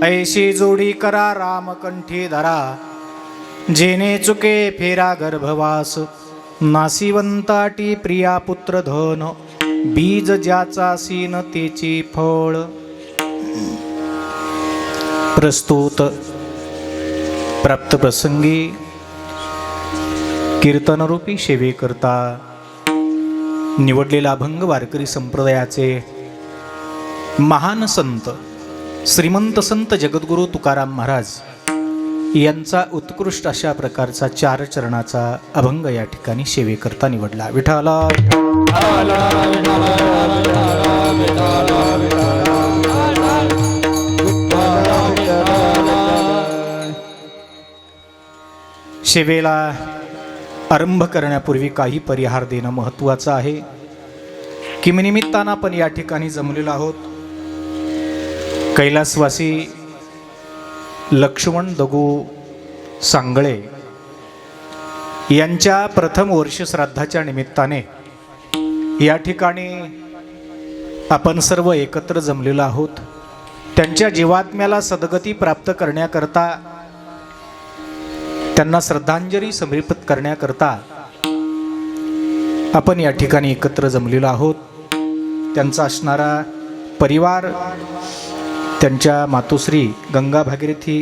ऐशी जोडी करा रामकंठी धरा, जेने चुके फेरा गर्भवास. नासिवंताटी प्रिया पुत्र धन, बीज ज्याचा सीन तेची फळ. प्रस्तुत प्राप्त प्रसंगी कीर्तनरूपी सेवेकरता निवडलेला अभंग वारकरी संप्रदायाचे महान संत श्रीमंत संत जगद्गुरु तुकाराम महाराज यांचा उत्कृष्ट अशा प्रकारचा 4 चरणाचा अभंग या ठिकाणी सेवेकरता निवडला. विठाला सेवेला आरंभ करण्यापूर्वी काही परिहार देणं महत्त्वाचं आहे. किमनिमित्तानं आपण या ठिकाणी जमलेलो आहोत. कैलासवासी लक्ष्मण दगू सांगळे यांच्या प्रथम वर्ष श्राद्धाच्या निमित्ताने या ठिकाणी आपण सर्व एकत्र जमलेलो आहोत. त्यांच्या जीवात्म्याला सद्गती प्राप्त करण्याकरता, त्यांना श्रद्धांजली समर्पित करण्याकरता आपण या ठिकाणी एकत्र जमलेलो आहोत. त्यांचा असणारा परिवार, त्यांच्या मातोश्री गंगा भागीरथी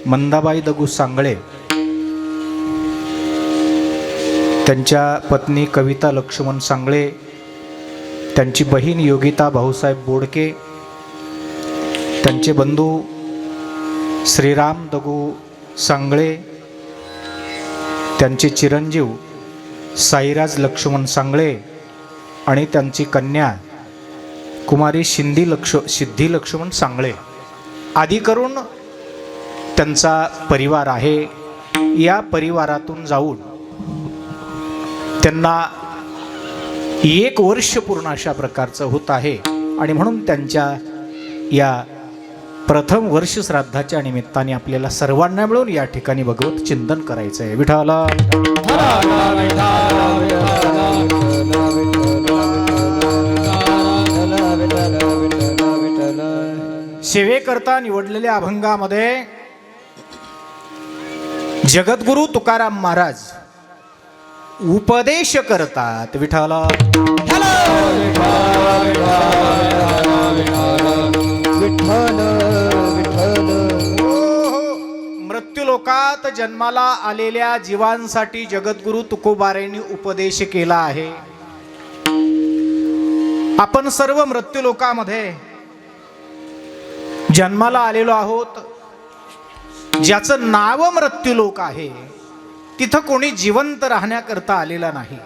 मंदाबाई दगू सांगळे, त्यांच्या पत्नी कविता लक्ष्मण सांगळे, त्यांची बहीण योगिता भाऊसाहेब बोडके, त्यांचे बंधू श्रीराम दगू सांगळे, त्यांचे चिरंजीव साईराज लक्ष्मण सांगळे आणि त्यांची कन्या कुमारी सिद्धी लक्ष्मण सांगळे आदी करून त्यांचा परिवार आहे. या परिवारातून जाऊन त्यांना 1 वर्ष पूर्ण अशा प्रकारचं होत आहे आणि म्हणून त्यांच्या या प्रथम वर्ष श्राद्धाच्या निमित्ताने आपल्याला सर्वांना मिळून या ठिकाणी भगवत चिंतन करायचं आहे. विठाला सेवेकरता निवडलेल्या अभंगामध्ये जगद्गुरु तुकाराम महाराज उपदेश करतात. विठाला मृत्यूलोकात जन्माला आलेल्या जीवांसाठी जगद्गुरु तुकोबारायांनी उपदेश केला आहे. आपण सर्व मृत्यूलोकामध्ये जन्माला आलेलो आहोत. ज्याचं नाव मृत्यूलोक आहे तिथं कोणी जिवंत राहण्याकरता आलेला नाही.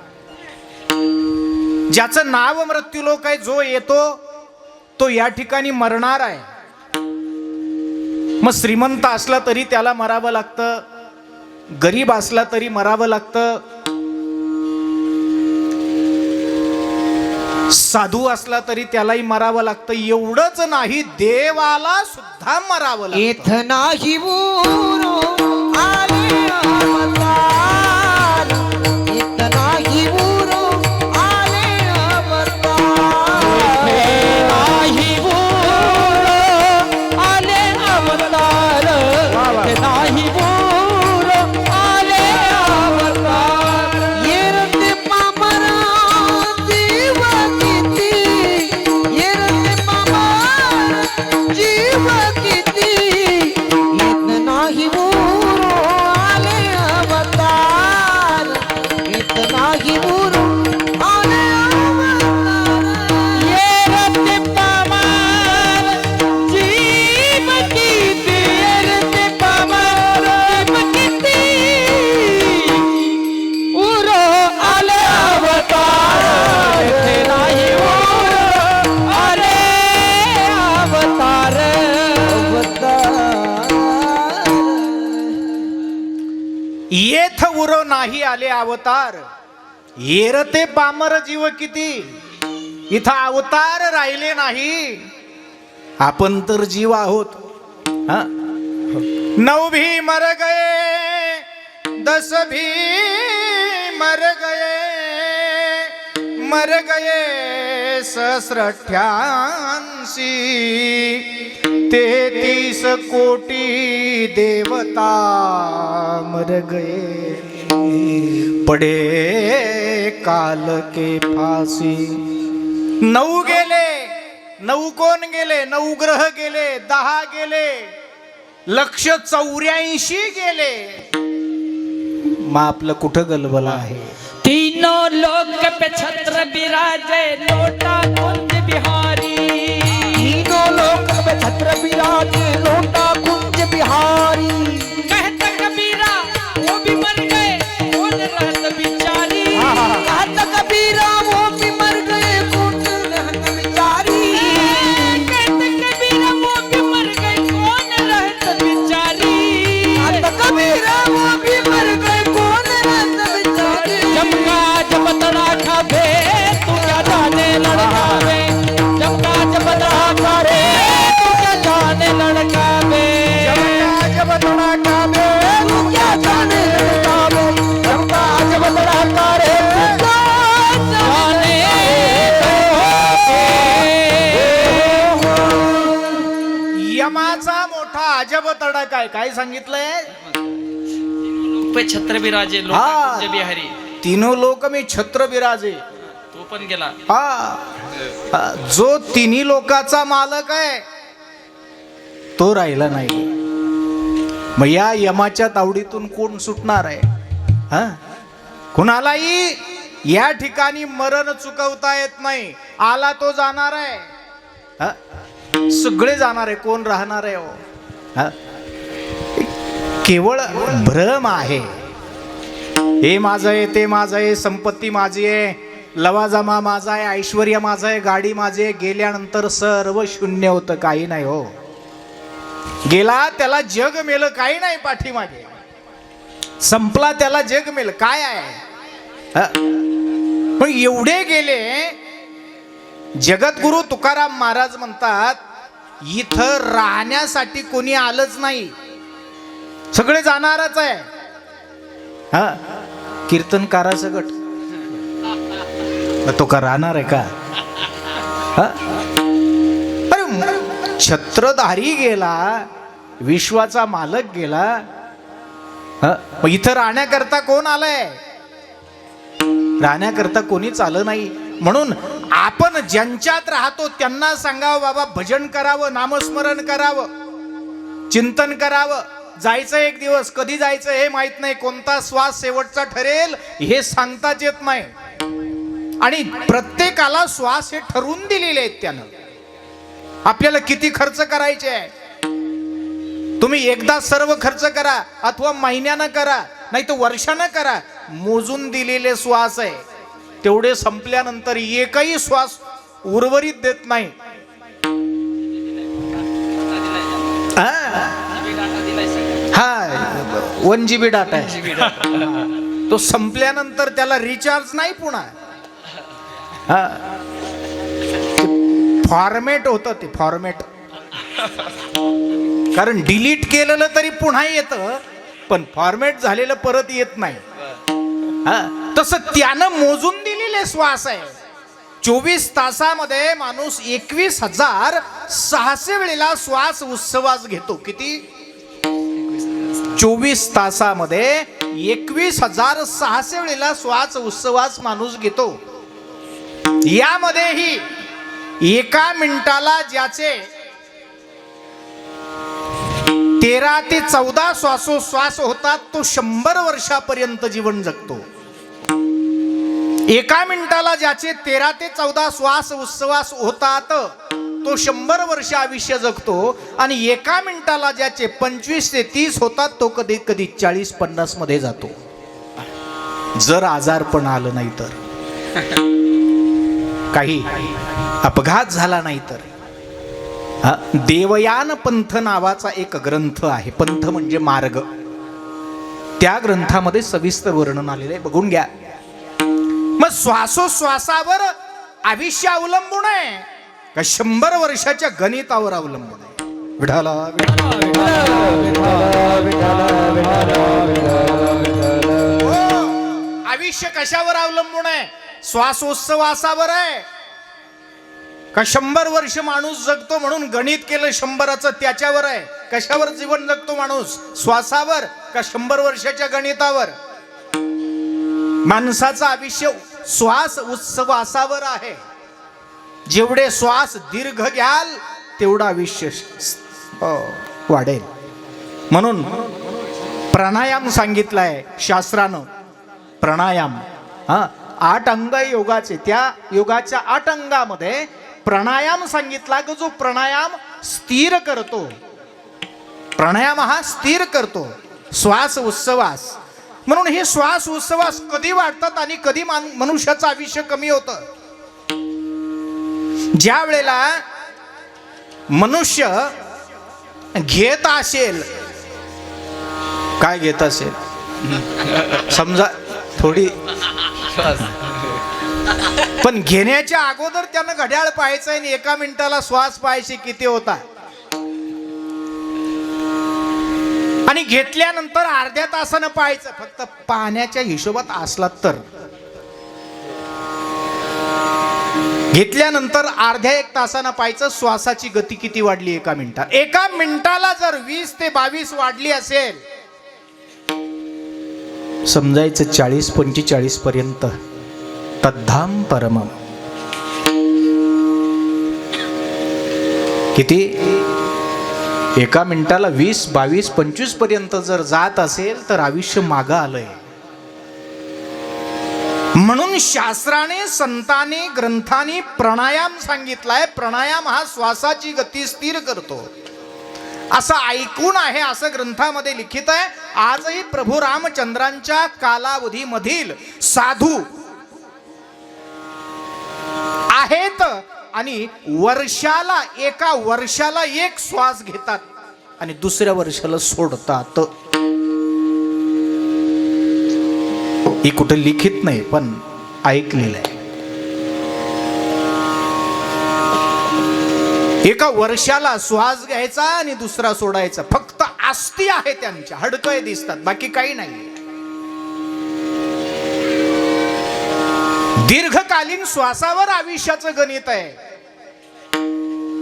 ज्याचं नाव मृत्यूलोक आहे, जो येतो तो या ठिकाणी मरणार आहे. मग श्रीमंत असला तरी त्याला मरावं लागतं, गरीब असला तरी मरावं लागतं, साधू असला तरी त्यालाही मरावं लागतं. एवढंच नाही, देवाला सुद्धा मरावं लागतं. इथं नाही ऊरो आले अवतार, इथं नाही ऊरो आले अवतार, नाही ऊरो आले अवतार, नाही ऊरो आले अवतार. येरते पामरा जीव किती, येरते पामरा जीव किती, इथं नाही ऊरो आले अवतार, इथं नाही ऊरो आले अवतार. येरते पामरा जीव किती, येरते पामरा जीव किती, ऊरो आले अवतार, इथे नाही ऊरो आले अवतार. येथ उरो नाही आले अवतार, येरते पामर जीव किती. इथं अवतार राहिले नाही, आपण तर जीव आहोत. 9 भी मर गए, 10 भी मर गए, मर गए सहस्र 88. 33 कोटी देवता मर गए, पडे काल के फासी. 9 गेले. 9 कोण गेले? 9 ग्रह गेले, 10 गेले, 184 गेले. मग आपलं कुठं गलबला आहे? तीनों लोक पे छत्र बिराजे, लोटा कुंज बिहारी. तीनों लोक पे छत्र बिराजे, लोटा कुंज बिहारी. कहता कबीरा वो भी मर गए, कौन रहत बिचारी. कहता कबीरा वो भी मर गए, कौन रहत बिचारी. कहता कबीरा वो भी मर गए, कौन रहत बिचारी. कहता कबीरा वो भी मर गए, कौन रहत बिचारी. जमका जब तड़ाका भे, तू क्या जाने लड़का वे. जमका जब तड़ाका रे, तू क्या जाने लड़का वे. जब तड़ाका बे, तू क्या जाने लड़का बे. जमका जब तड़ाका रे, तू क्या जाने यमाचा मोठा अजब तडक आहे. काय सांगितलंय? पे छत्र बिराजे, हा. लोटा कुंज बिहारी. तीनों लोक मी छत्र बिराजे. तो पण गेला. हा, जो तिन्ही लोकाचा मालक आहे तो राहिला नाही. मग या यमाच्या तावडीतून कोण सुटणार आहे? हा, कुणालाही या ठिकाणी मरण चुकवता येत नाही. आला तो जाणार आहे. हा, सगळे जाणार आहे. कोण राहणार आहे? हो, हा, केवळ भ्रम आहे. हे माझं आहे, ते माझं आहे, संपत्ती माझी आहे, लवाजमा माझा आहे, ऐश्वर्य माझं आहे, गाडी माझी आहे. गेल्यानंतर सर्व शून्य होतं, काही नाही. हो, गेला त्याला जग मेलं, काही नाही पाठीमागे. संपला त्याला जग मेलं, काय आहे? पण एवढे गेले. जगद्गुरु तुकाराम महाराज म्हणतात, इथं राहण्यासाठी कोणी आलंच नाही, सगळे जाणारच आहे. हा, कीर्तनकाराचं गट तो का राहणार आहे का? हा? अरे छत्रधारी गेला, विश्वाचा मालक गेला. हा? मग इथं राहण्याकरता कोण आलंय? राहण्याकरता कोणीच आलं नाही. म्हणून आपण ज्यांच्यात राहतो त्यांना सांगावं, बाबा भजन करावं, नामस्मरण करावं, चिंतन करावं. जायचं एक दिवस, कधी जायचं हे माहित नाही, कोणता श्वास शेवटचा ठरेल हे सांगताच येत नाही. आणि प्रत्येकाला श्वास हे ठरवून दिलेले आहेत त्यानं. आपल्याला किती खर्च करायचे आहे, तुम्ही एकदा सर्व खर्च करा, अथवा महिन्यानं करा, नाही तर वर्षानं करा. मोजून दिलेले श्वास आहे, तेवढे संपल्यानंतर एकही श्वास उर्वरित देत नाही. हा, 1 GB डाटा आहे, तो संपल्यानंतर त्याला रिचार्ज नाही पुन्हा. हा, फॉर्मॅट होतं ते, फॉर्मॅट. कारण डिलीट केलेलं तरी पुन्हा येतं, पण फॉर्मॅट झालेलं परत येत नाही. हा, तसं त्यानं मोजून दिलेले श्वास आहे. 24 तासामध्ये माणूस 21,600 वेळेला श्वास उत्सवास घेतो. किती? 24 तासामध्ये 21,600 वेळेला श्वास उत्सवास माणूस घेतो. यामध्येही एका मिनिटाला ज्याचे 13 ते 14 श्वासोश्वास होतात तो 100 वर्षापर्यंत जीवन जगतो. एका मिनिटाला ज्याचे 13 ते 14 श्वास उत्सवास होतात तो 100 वर्ष आयुष्य जगतो. आणि एका मिनिटाला ज्याचे 25 ते 30 होतात तो कधी कधी 40-50 मध्ये जातो, जर आजार पण आलं नाही तर, काही अपघात झाला नाही तर. देवयान पंथ नावाचा एक ग्रंथ आहे. पंथ म्हणजे मार्ग. त्या ग्रंथामध्ये सविस्तर वर्णन आलेलं आहे, बघून घ्या. मग श्वासोश्वासावर आयुष्य अवलंबून आहे का 100 वर्षाच्या गणितावर अवलंबून आहे? विठाला आयुष्य कशावर अवलंबून आहे? श्वासोच्छवासावर आहे. का 100 वर्ष माणूस जगतो म्हणून गणित केलं 100चं त्याच्यावर आहे? कशावर जीवन जगतो माणूस? श्वासावर का 100 वर्षाच्या गणितावर? माणसाचं आयुष्य श्वास उच्छ्वासावर आहे. जेवढे श्वास दीर्घ घ्याल तेवढं आयुष्य वाढेल. म्हणून प्राणायाम सांगितलाय शास्त्रानं. प्राणायाम 8 अंग योगाचे. त्या योगाच्या 8 अंगामध्ये प्राणायाम सांगितला की जो प्राणायाम स्थिर करतो. प्राणायाम हा स्थिर करतो श्वास उच्छ्वास. म्हणून हे श्वास उच्छ्वास कधी वाढतात आणि कधी मनुष्याचं आयुष्य कमी होतं? ज्या वेळेला मनुष्य घेत असेल, काय घेत असेल समजा थोडी, पण घेण्याच्या अगोदर त्यानं घड्याळ पाहायचं आणि 1 मिनिटाला श्वास पाहायचे किती होता, आणि घेतल्यानंतर अर्ध्या तासानं पाहायचं. फक्त पाहण्याच्या हिशोबात असला तर. घेतल्यानंतर अर्ध्या 1 तासानं पाहायचं श्वासाची गती किती वाढली 1 मिनिटात. 1 मिनिटाला जर 20 ते 22 वाढली असेल, समजायचं 40-45 पर्यंत तद्धाम परमम. किती? 1 मिनिटाला 20, 22, 25 पर्यंत जर जात असेल तर आयुष्य मागं आलंय. म्हणून शास्त्राने, संतांनी, ग्रंथांनी प्राणायाम सांगितलाय. प्राणायाम हा श्वासाची गती स्थिर करतो असं ऐकून आहे, असं ग्रंथामध्ये लिखित आहे. आजही प्रभू रामचंद्रांच्या कालावधीमधील साधू आहेत आणि वर्षाला 1 वर्षाला 1 श्वास घेतात आणि दुसऱ्या वर्षाला सोडतात. ही कुठं लिखित नाही पण ऐकलेलं आहे. 1 वर्षाला श्वास घ्यायचा आणि दुसरा सोडायचा. फक्त अस्थी आहे त्यांच्या, हाडकं दिसतात, बाकी काही नाही. दीर्घकालीन श्वासावर आयुष्याचं गणित आहे.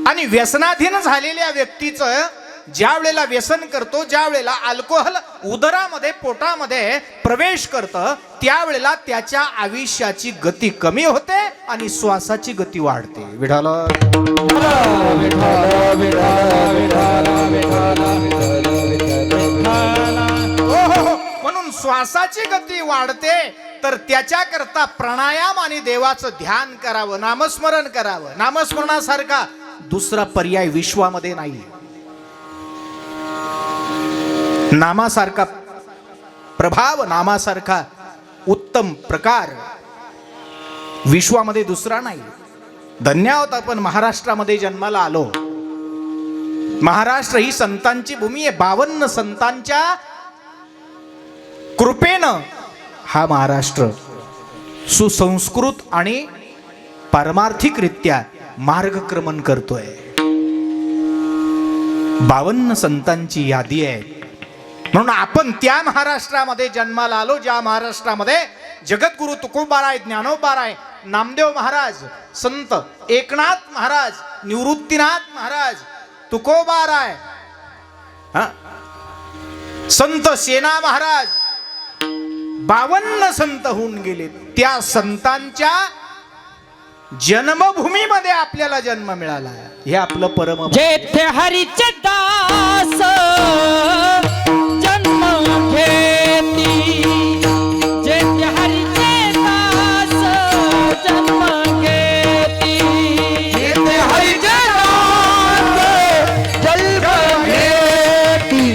आणि व्यसनाधीन झालेल्या व्यक्तीचं ज्या वेळेला व्यसन करतो, ज्या वेळेला अल्कोहोल उदरामध्ये, पोटामध्ये प्रवेश करतं, त्यावेळेला त्याच्या आयुष्याची गती कमी होते आणि श्वासाची गती वाढते. विठाल म्हणून श्वासाची गती वाढते. तर त्याच्याकरता प्राणायाम आणि देवाचं ध्यान करावं, नामस्मरण करावं. नामस्मरणासारखा दुसरा पर्याय विश्वामध्ये नाही. नामासारखा प्रभाव, नामासारखा उत्तम प्रकार विश्वामध्ये दुसरा नाही. धन्य आहोत आपण महाराष्ट्रामध्ये जन्माला आलो. महाराष्ट्र ही संतांची भूमी आहे. 52 संतांच्या कृपेनं हा महाराष्ट्र सुसंस्कृत आणि पारमार्थिकरित्या मार्गक्रमण करतोय. 52 संतांची यादी आहे. म्हणून आपण त्या महाराष्ट्रामध्ये जन्माला आलो, ज्या महाराष्ट्रामध्ये जगद्गुरु तुकोबाराय, ज्ञानोबाराय, नामदेव महाराज, संत एकनाथ महाराज, निवृत्तीनाथ महाराज, तुकोबाराय, संत सेना महाराज, 52 संत होऊन गेले. त्या संतांच्या जन्मभूमीमध्ये आपल्याला जन्म मिळाला. हे आपलं परम. जेथे हरीचे दास जन्म घेती, जेथे हरीचे दास जन्म घेती, जेथे हरीचे दास जन्म घेती,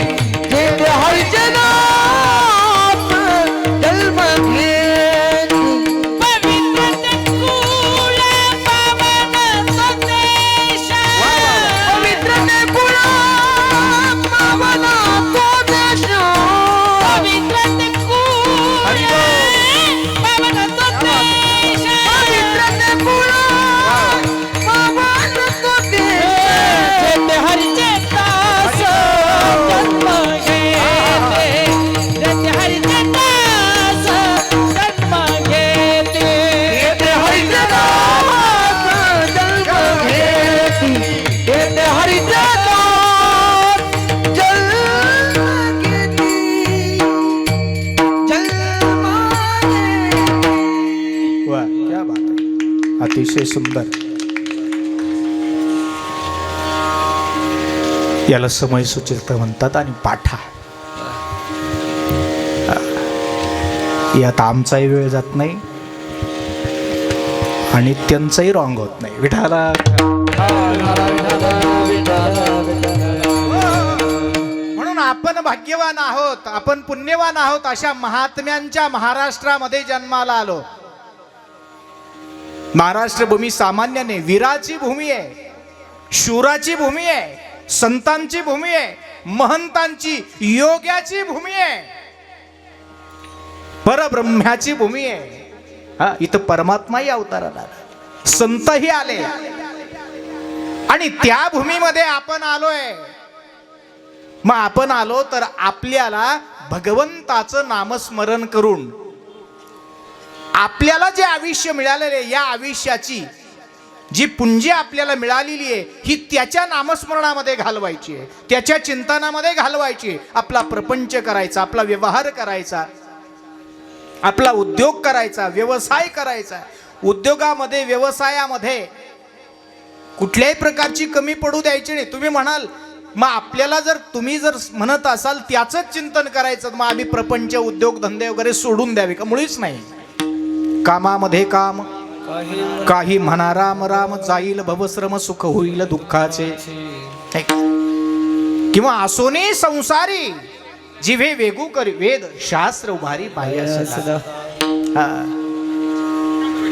जेथे हरीचे दास जन्म घेती. पवित्र ते कुळ पावन संदेश, पवित्र ते कुळ पावन अतिशय सुंदर. याला समय सुचित म्हणतात आणि पाठा. यात आमचाही वेळ जात नाही आणि त्यांचाही रॉंग होत नाही. विठाला म्हणून आपण भाग्यवान आहोत, आपण पुण्यवान आहोत. अशा महात्म्यांच्या महाराष्ट्रामध्ये जन्माला आलो. महाराष्ट्र भूमी सामान्य नाही, वीराची भूमी आहे, शूराची भूमी आहे, संतांची भूमी आहे, महंतांची योग्याची भूमी आहे, परब्रह्म्याची भूमी आहे. हा, इथं परमात्माही अवताराला आला, संतही आले आणि त्या भूमीमध्ये आपण आलोय. मग आपण आलो तर आपल्याला भगवंताचं नामस्मरण करून आपल्याला जे आयुष्य मिळालेले, या आयुष्याची जी पुंजी आपल्याला मिळालेली आहे ही त्याच्या नामस्मरणामध्ये घालवायची आहे, त्याच्या चिंतनामध्ये घालवायची आहे. आपला प्रपंच करायचा, आपला व्यवहार करायचा, आपला उद्योग करायचा, व्यवसाय करायचा. उद्योगामध्ये व्यवसायामध्ये कुठल्याही प्रकारची कमी पडू द्यायची नाही. तुम्ही म्हणाल मग आपल्याला तुम्ही जर म्हणत असाल त्याचंच चिंतन करायचं, मग आम्ही प्रपंच उद्योग धंदे वगैरे सोडून द्यावे का? मुळीच नाही. कामामध्ये काम, काही म्हणा राम राम, जाईल भवश्रम सुख होईल दुःखाचे. किंवा असोने संसारी जिव्हे वेगू करी वेद शास्त्र उभारी बाह्य.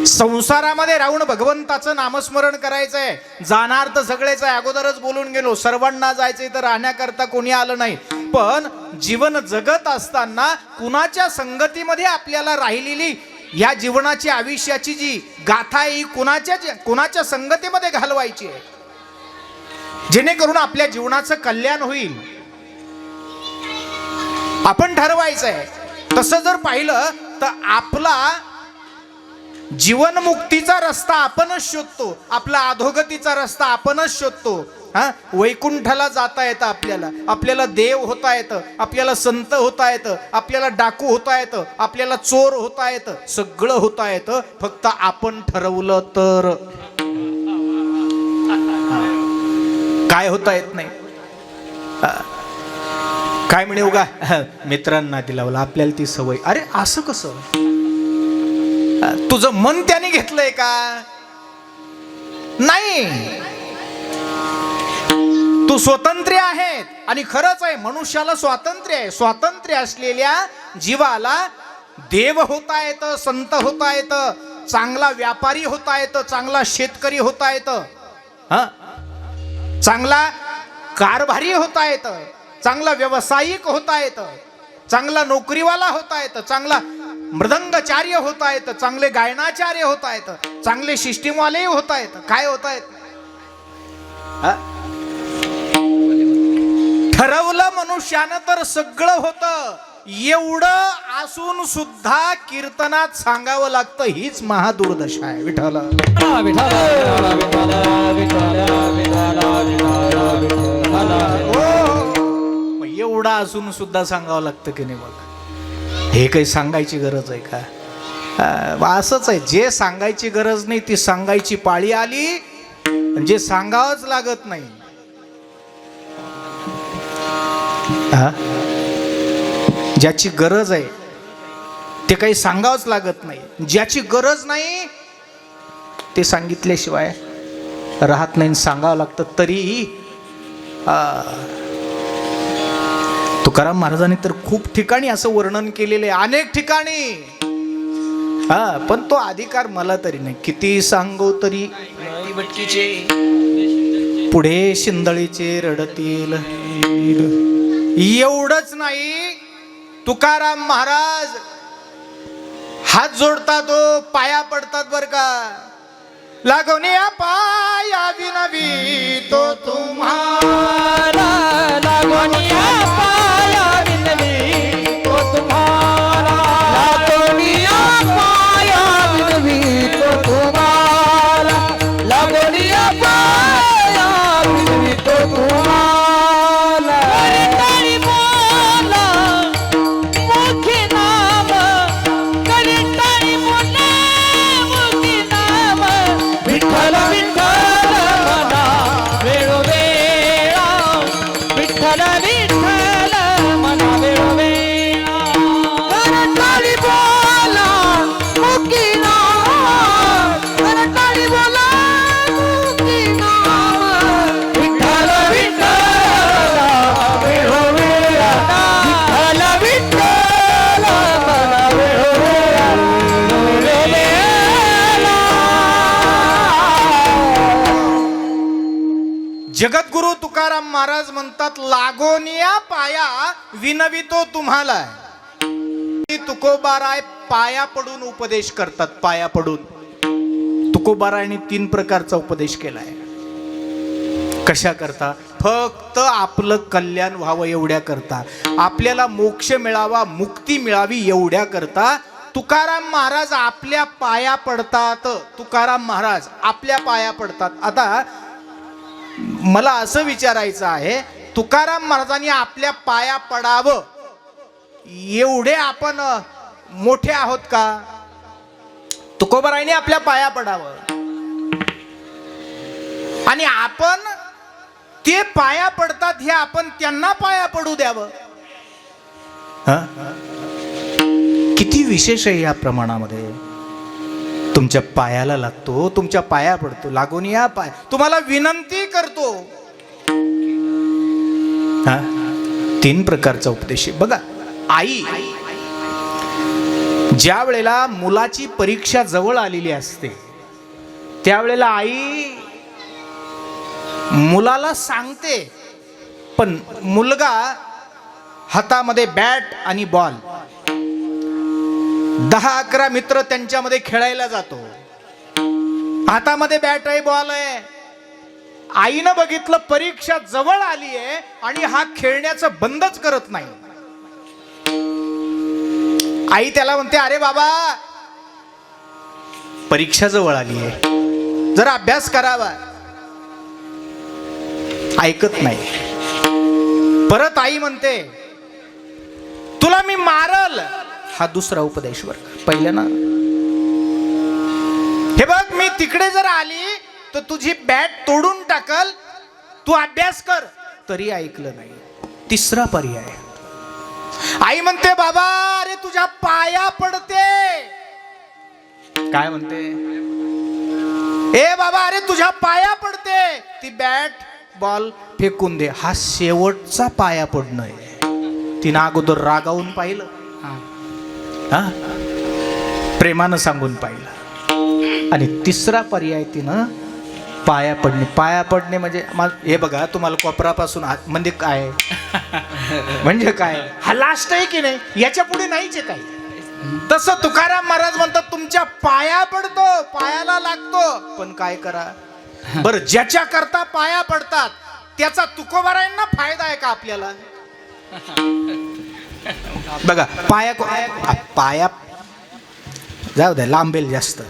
संसारामध्ये राहून भगवंताचं नामस्मरण करायचंय. जाणार तर सगळेच आहे, अगोदरच बोलून गेलो, सर्वांना जायचंय तर राहण्याकरता कोणी आलं नाही. पण जीवन जगत असताना कुणाच्या संगतीमध्ये आपल्याला राहिलेली या जीवनाची आयुष्याची जी गाथा आहे ही कुणाच्या संगतीमध्ये घालवायची आहे, जेणेकरून आपल्या जीवनाचं कल्याण होईल. आपण ठरवायचंय. तसं जर पाहिलं तर आपला जीवनमुक्तीचा रस्ता आपणच शोधतो, आपला अधोगतीचा रस्ता आपणच शोधतो. वैकुंठाला जाता येतं, आपल्याला देव होता येतं, आपल्याला संत होता येतं, आपल्याला डाकू होता येतं, आपल्याला चोर होता येतं, सगळं होता येतं, फक्त आपण ठरवलं तर. काय होता येत नाही. काय म्हणे उगा मित्रांना दिलावलं, आपल्याला ती सवय. अरे असं कसं? तुझं मन त्याने घेतलंय का? नाही. तू स्वतंत्र आहेत आणि खरंच आहे, मनुष्याला स्वातंत्र्य आहे. स्वातंत्र्य असलेल्या जीवाला देव होता येतं, संत होता येतं, चांगला व्यापारी होता येतं, चांगला शेतकरी होता येतं, चांगला कारभारी होता येतं, चांगला व्यावसायिक होता येतं, चांगला नोकरीवाला होता येतं, चांगला मृदंगाचार्य होता येतं, चांगले गायनाचार्य होता येतं, चांगले सिस्टीमवालेही होता येतं. काय होता येत? ठरवलं मनुष्यानं तर सगळं होतं. एवढं असून सुद्धा कीर्तनात सांगावं लागतं, हीच महादुर्दशा आहे. विठ्ठल एवढं असून सुद्धा सांगावं लागतं की नाही? बघा, हे काही सांगायची गरज आहे का? असंच आहे, जे सांगायची गरज नाही ती सांगायची पाळी आली, जे सांगावंच लागत नाही. ज्याची गरज आहे ते काही सांगावंच लागत नाही. ज्याची गरज नाही ते सांगितल्याशिवाय राहत नाही, सांगावं लागतं. तरी तुकाराम महाराजांनी तर खूप ठिकाणी असं वर्णन केलेलं आहे, अनेक ठिकाणी. पण तो अधिकार मला तरी नाही. किती सांगू तरी पुढे शिंदळीचे रडतील. एवढंच नाही, तुकाराम महाराज हात जोडतात, पाया पडतात बर का. लागोनिया पाया विनवी तो तुम्हारा, लागोनिया पाया विनवी तो तुम्हारा, लागोनिया पाया विनवी तो तुम्हारा, लागोनिया पाया विनवी तो तुम्हारा. विठ्ठल विठ्ठल मना वेळोवेळा करताळी बोला मुकी नाम करताळी बोला मुकी नाम विठ्ठल विठ्ठल वेळोवेळा विठ्ठल विठ्ठल मना वेळोवेळा जगद्गुरु तुकाराम महाराज म्हणतात, लागोनिया पाया विनवितो तुम्हाला. तुकोबाराय पाया पडून उपदेश करतात. पाया पडून तुकोबारायने 3 प्रकारचा उपदेश केलाय. कशा करता? फक्त आपलं कल्याण व्हावं एवढ्या करता, आपल्याला मोक्ष मिळावा, मुक्ती मिळावी एवढ्या करता तुकाराम महाराज आपल्या पाया पडतात. तुकाराम महाराज आपल्या पाया पडतात. आता मला असं विचारायचं आहे, तुकाराम महाराजांनी आपल्या पाया पडावं एवढे आपण मोठे आहोत का? तुकोबारायने आपल्या पाया पडावं आणि आपण ते पाया पडतात हे आपण त्यांना पाया पडू द्यावं. किती विशेष आहे या प्रमाणामध्ये. तुमच्या पायाला लागतो, तुमच्या पाया पडतो, लागून या पाय, तुम्हाला विनंती करतो. 3 प्रकारचा उपदेश आहे बघा. आई ज्या वेळेला मुलाची परीक्षा जवळ आलेली असते त्यावेळेला आई मुलाला सांगते, पण मुलगा हातामध्ये बॅट आणि बॉल, 10-11 मित्र त्यांच्यामध्ये खेळायला जातो, हातामध्ये बॅट आहे, बॉल आहे. आईनं बघितलं परीक्षा जवळ आली आहे आणि हा खेळण्याचं बंदच करत नाही. आई त्याला म्हणते, अरे बाबा परीक्षा जवळ आली आहे, जरा अभ्यास करावा. ऐकत नाही. परत आई म्हणते, तुला मी मारल. हा दुसरा उपदेश वर. पहिल्या ना, हे बघ मी तिकडे जर आली तर तुझी बॅट तोडून टाकल, तू अभ्यास कर. तरी ऐकलं नाही. तिसरा पर्याय, आई म्हणते, बाबा अरे तुझ्या पाया पडते. काय म्हणते? ए बाबा अरे तुझ्या पाया पडते, ती बॅट बॉल फेकून दे. हा शेवटचा पाया पडणं आहे. तिनं अगोदर रागावून पाहिलं, प्रेमानं सांगून पाहिलं, आणि तिसरा पर्याय तिनं पाया पडणे. पाया पडणे म्हणजे हे बघा, तुम्हाला कोपरापासून म्हणजे काय म्हणजे काय, हा लास्ट आहे की नाही, याच्या पुढे नाहीच आहे काही. तसं तुकाराम महाराज म्हणतात, तुमच्या पाया पडतो, पायाला लागतो, पण काय करा बरं. ज्याच्या करता पाया पडतात त्याचा तुकोबारायांना फायदा आहे का आपल्याला? बघा पाया जाऊ द्या, लांबेल जास्त.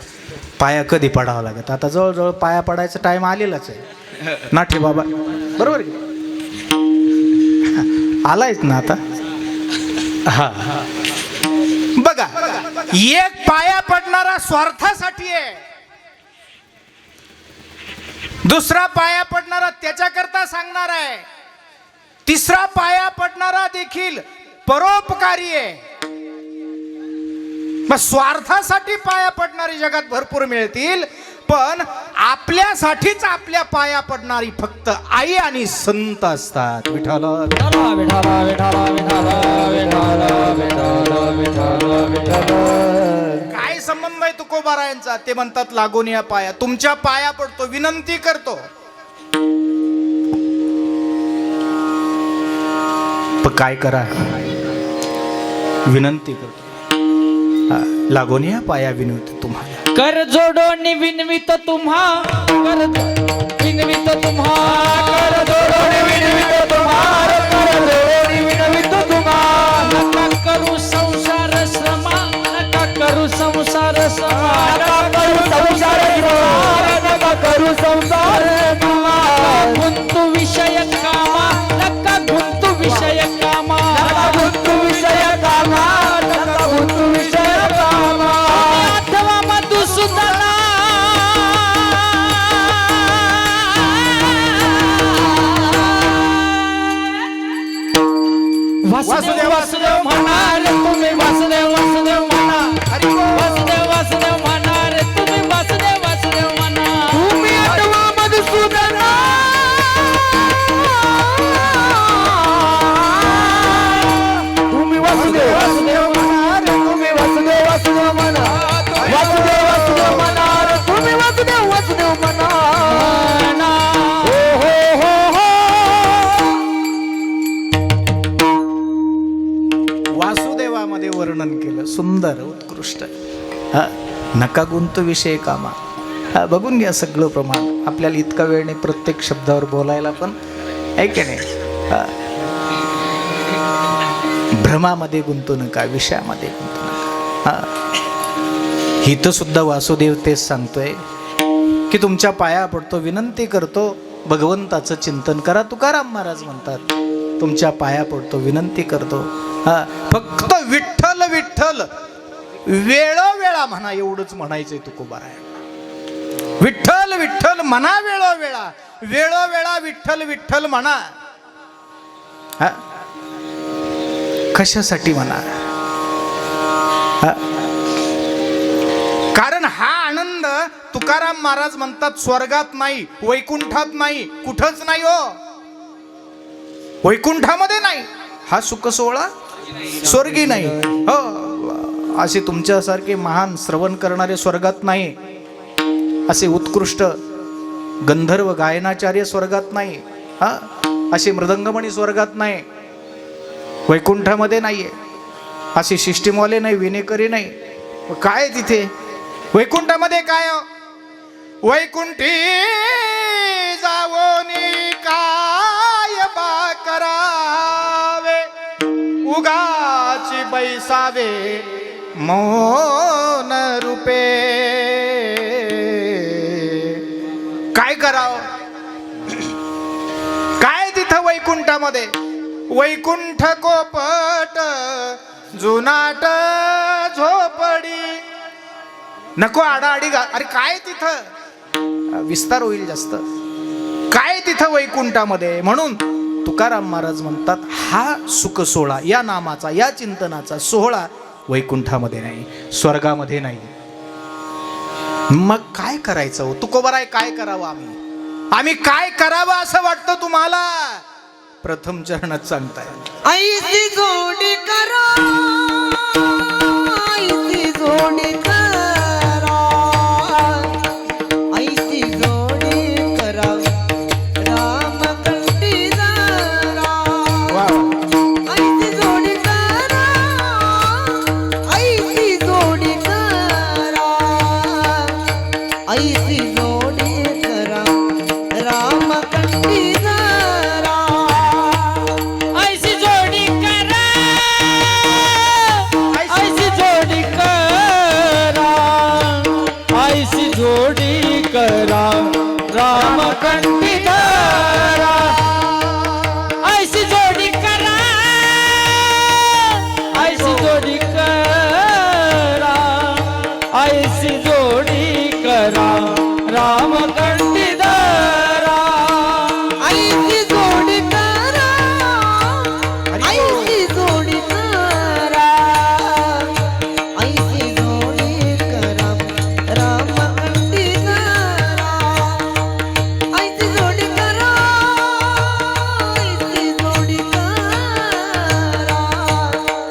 पाया कधी पडावं लागत? आता जवळजवळ पाया पडायचा टाइम आलेलाच आहे ना. ठे बाबा बरोबर आलायच ना आता. हा बघा, एक पाया पडणारा स्वार्थासाठी आहे, दुसरा पाया पडणारा त्याच्याकरता सांगणार आहे, तिसरा पाया पडणारा देखील परोपकारी आहे. मग स्वार्थासाठी पाया पडणारी जगात भरपूर मिळतील, पण आपल्यासाठीच आपल्या पाया पडणारी फक्त आई आणि संत असतात. विठ्ठल काय संबंध आहे तुकोबारायांचा? ते म्हणतात, लागून या पाया, तुमच्या पाया पडतो, विनंती करतो. पण काय करा, विनंती करतो, लागून या पाया विनवतो तुम्हाला. कर जोडोनी विनवित तुम्हा, कर विनवित तुम्हा, कर जोडोनी विनवित तुम्हा, कर जोडोनी विनवित तुम्हा. नका करू संसार श्रमा, नका करू संसार श्रमा, नका करू संसार श्रमा, नका करू संसार श्रमा. गुंतू विषय कामा, नका गुंतू विषय कामा, नका गुंतू विषय कामा, नका गुंतू विषय कामा. अथवा मधुसूदना वासुदेव वासुदेव म्हणा रे तुम्ही वासुदेव वासुदेव म्हणा हरी बोल. वासुदेव वासुदेव म्हणा रे तुम्ही वासुदेव वासुदेव म्हणा तुम्ही आठवा मधुसूदन तुम्ही वासुदेव वासुदेव म्हणा रे तुम्ही वासुदेव वासुदेव म्हणा वासुदेव वासुदेव म्हणा रे तुम्ही वासुदेव वासुदेव म्हणा हो हो हो हो वासुदेवामध्ये वर्णन केलं, सुंदर उत्कृष्ट. हा, नका गुंतू विषय कामा. हा, बघून घ्या सगळं प्रमाण. आपल्याला इतका वेळ नाही प्रत्येक शब्दावर बोलायला, पण आहे की नाही. हा. भ्रमामध्ये गुंतू नका, विषयामध्ये गुंतू नका. हा, इथं सुद्धा वासुदेव तेच सांगतोय की तुमच्या पाया पडतो, विनंती करतो, भगवंताचं चिंतन करा. तुकाराम महाराज म्हणतात तुमच्या पाया पडतो, विनंती करतो. हा, फक्त विठ्ठल विठ्ठल वेळोवेळा म्हणा, एवढंच म्हणायचंय तुकोबाराय. विठ्ठल विठ्ठल म्हणा वेळोवेळा, वेळोवेळा विठ्ठल विठ्ठल म्हणा. हा, कशासाठी म्हणा? हा, कारण हा आनंद तुकाराम महाराज म्हणतात स्वर्गात नाही, वैकुंठात नाही, कुठंच नाही हो. वैकुंठामध्ये नाही, हा सुख सोहळा स्वर्गी नाही हो. असे तुमच्यासारखे महान श्रवण करणारे स्वर्गात नाही, असे उत्कृष्ट गंधर्व गायनाचार्य स्वर्गात नाही. हा, असे मृदंगमणी स्वर्गात नाही, वैकुंठामध्ये नाहीये. असे शिष्टिमवाले नाही, विनेकरी नाही. काय तिथे वैकुंठामध्ये काय? वैकुंठी जावोनी काय बा करावे, उगाची बैसावे मौन रूपे. काय करावं? काय तिथं वैकुंठामध्ये? वैकुंठ कोपट जुनाट झोपडी. नको आडाआडी अरे काय तिथं, विस्तार होईल जास्त. काय तिथं वैकुंठामध्ये? म्हणून तुकाराम महाराज म्हणतात हा सुख सोहळा, या नामाचा, या चिंतनाचा सोहळा वैकुंठामध्ये नाही, स्वर्गामध्ये नाही. मग काय करायचं हो? तुकोबाराय काय करावं? आम्ही काय करावं असं वाटतं तुम्हाला? प्रथम चरणात सांगताय ऐसी जोडी करा, ऐसी जोडी करा, ऐसी जोडी करा, राम कंठी जरा. ऐसी जोडी करा, ऐसी जोडी करा, ऐसी जोडी करा, राम कंठी जरा. ऐसी जोडी करा, ऐसी जोडी करा, ऐसी जोडी करा, राम कंठी धरा. ऐसी जोडी करा, ऐसी जोडी करा, ऐसी जोडी करा, राम कंठी धरा. ऐसी जोडी करा, ऐसी जोडी करा, ऐसी जोडी करा, राम कंठी जरा. ऐसी जोडी करा, ऐसी जोडी करा,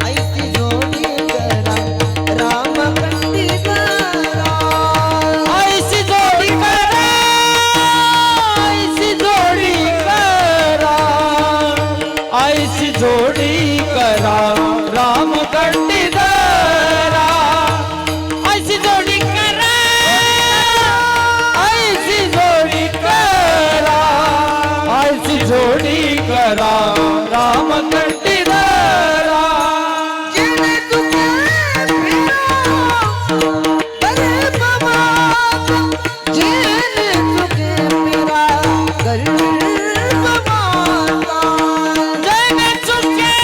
ऐसी जोडी करा, राम कंठी जरा. ऐसी जोडी करा, ऐसी जोडी करा, ऐसी जोडी करा, राम कंठी धरा. ऐसी जोडी करा, ऐसी जोडी करा, ऐसी जोडी करा, राम कंठी धरा. जेणे तुके प्रिया करे बाबा, जेणे तुके प्रिया करे बाबा. जन चुके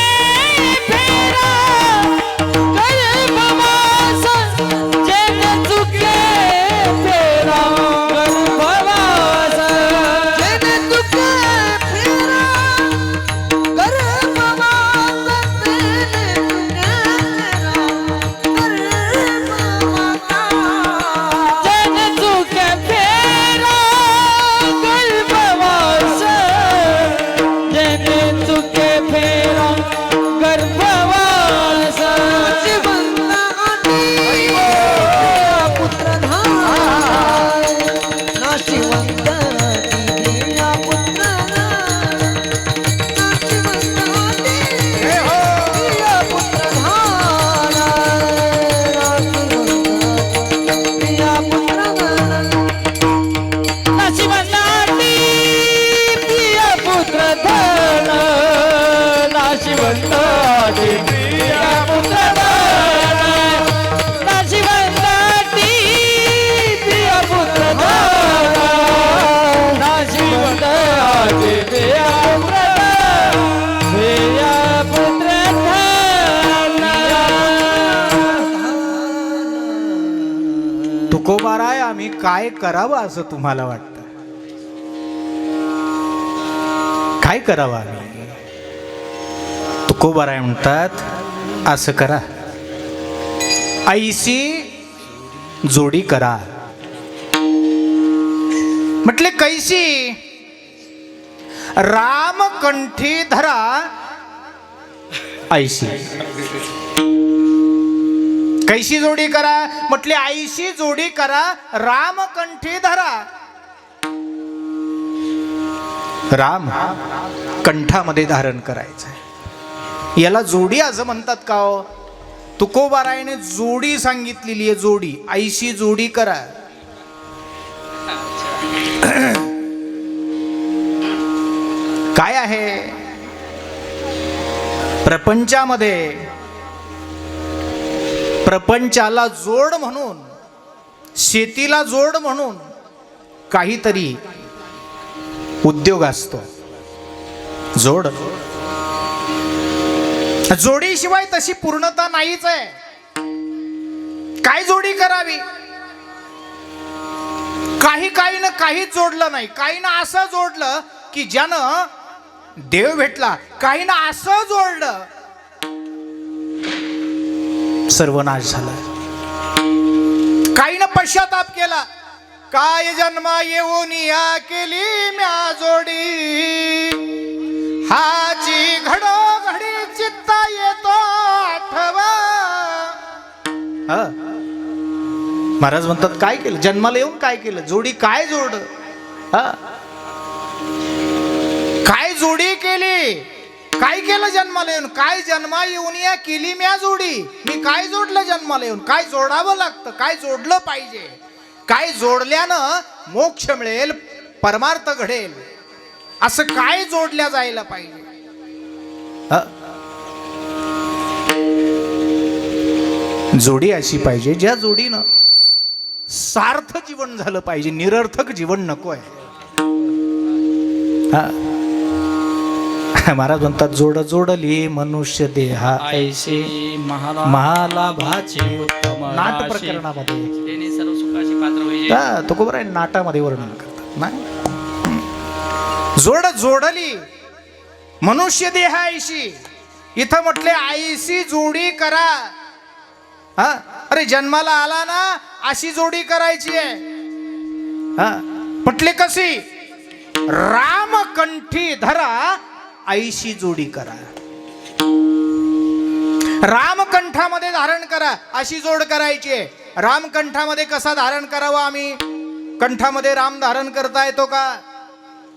आजे प्रिया पुत्र नाशिवंताची प्रिय पुत्र नाशिवंत आजे प्रिय पुत्र तुकोबाराय आम्ही काय करावं असं तुम्हाला वाटतं? काय करावं आम्ही? तुकोबाराय म्हणतात असं करा, ऐशी जोडी करा. म्हटले कैसी? राम कंठी धरा ऐशी. कैशी जोडी करा? म्हटले ऐशी जोडी करा, राम कंठी धरा. राम कंठामध्ये धारण करायचंय. याला जोडी असं म्हणतात का हो? तुकोबारायने जोडी सांगितलेली आहे, जोडी. ऐशी जोडी करा. काय आहे प्रपंचामध्ये? प्रपंचाला जोड म्हणून, शेतीला जोड म्हणून काहीतरी उद्योग असतो. जोड, जोडीशिवाय तशी पूर्णता नाहीच आहे. काय जोडी करावी? काही काहीच जोडलं नाही. काहीनं असं जोडलं की ज्यानं देव भेटला, काहीनं असं जोडलं सर्वनाश झाला. काहीनं पश्चाताप केला, काय जन्मा येऊन या केली म्या जोडी, हाची घडोघडी चित्ता येतो आठवा. महाराज म्हणतात काय केलं? जन्माला येऊन काय केलं? जोडी काय जोड? काय जोडी केली? काय केलं जन्माला येऊन? काय जन्मा येऊन या केली म्या जोडी. मी काय जोडलं जन्माला येऊन? काय जोडावं लागतं? काय जोडलं पाहिजे? काय जोडल्यानं मोक्ष मिळेल, परमार्थ घडेल, असं काय जोडल्या जायला पाहिजे? जोडी अशी पाहिजे ज्या जोडीनं सार्थ जीवन झालं पाहिजे, निरर्थक जीवन नको आहे. महाराज म्हणतात जोड जोडली मनुष्य देहा ऐसे महालाभाचे. नाट नाट प्रकरणामध्ये सर्व सुखाची पात्र होईल. तुकोबाराय नाटामध्ये वर्णन करतात ना. जोड जोडली मनुष्य देहा ऐशी. इथं म्हटले ऐशी जोडी करा. अरे जन्माला आला ना, अशी जोडी करायची आहे. म्हटले कशी? राम कंठी धरा ऐशी जोडी करा. राम कंठामध्ये धारण करा, अशी जोड करायची आहे. राम कंठामध्ये कसा धारण करावा? आम्ही कंठामध्ये राम धारण करता येतो का?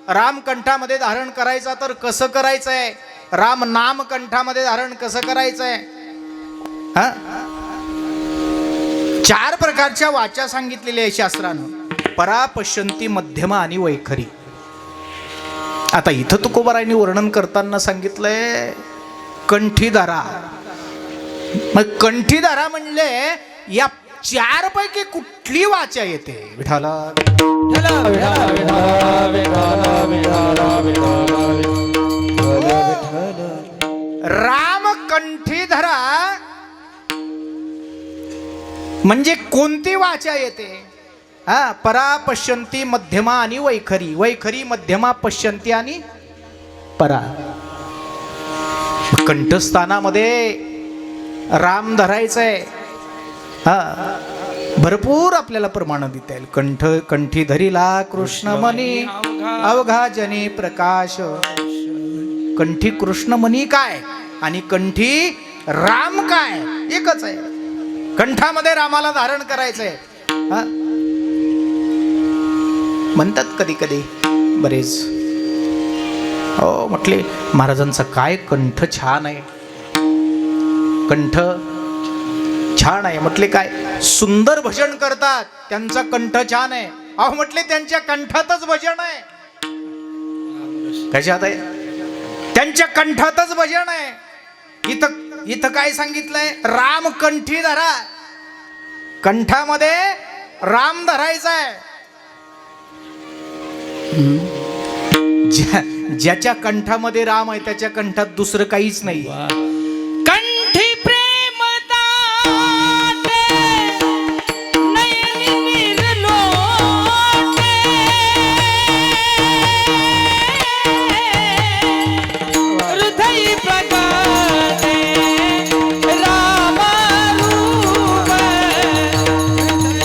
राम कंठामध्ये धारण करायचा तर कसं करायचंय? राम नाम कंठामध्ये धारण कसं करायचंय? 4 प्रकारच्या वाचा सांगितलेल्या आहे शास्त्रानं. परा, पश्यंती, मध्यमा आणि वैखरी. आता इथं तुकोबारायांनी वर्णन करताना सांगितलंय कंठीधारा. मग कंठीधारा म्हणले या 4 पैकी कुठली वाचा येते? विठाला राम कंठीधरा म्हणजे कोणती वाचा येते? परा, पश्यंती, मध्यमा आणि वैखरी. वैखरी, मध्यमा, पश्यंती आणि परा. कंठस्थानामध्ये राम धरायचंय. भरपूर आपल्याला प्रमाण देता येईल. कंठी धरिला कृष्णमणी अवघा जनी प्रकाश. कंठी कृष्णमणी काय आणि कंठी राम काय एकच आहे. कंठामध्ये रामाला धारण करायचंय. म्हणतात कधी कधी बरेच, हो म्हटले महाराजांचा काय कंठ छान आहे, कंठ छान आहे. म्हटले काय सुंदर भजन करतात, त्यांचा कंठ छान आहे. अहो म्हटले त्यांच्या कंठातच भजन आहे. कशात आहे? त्यांच्या कंठातच भजन आहे. इथं इथं काय सांगितलंय? राम कंठी धरा, कंठामध्ये राम धरायचा आहे. ज्याच्या कंठामध्ये राम आहे त्याच्या कंठात दुसरं काहीच नाही. कंठी प्रेम दाटे, नयनी निर्लोटे, हृदयी प्रगटे राम रूप,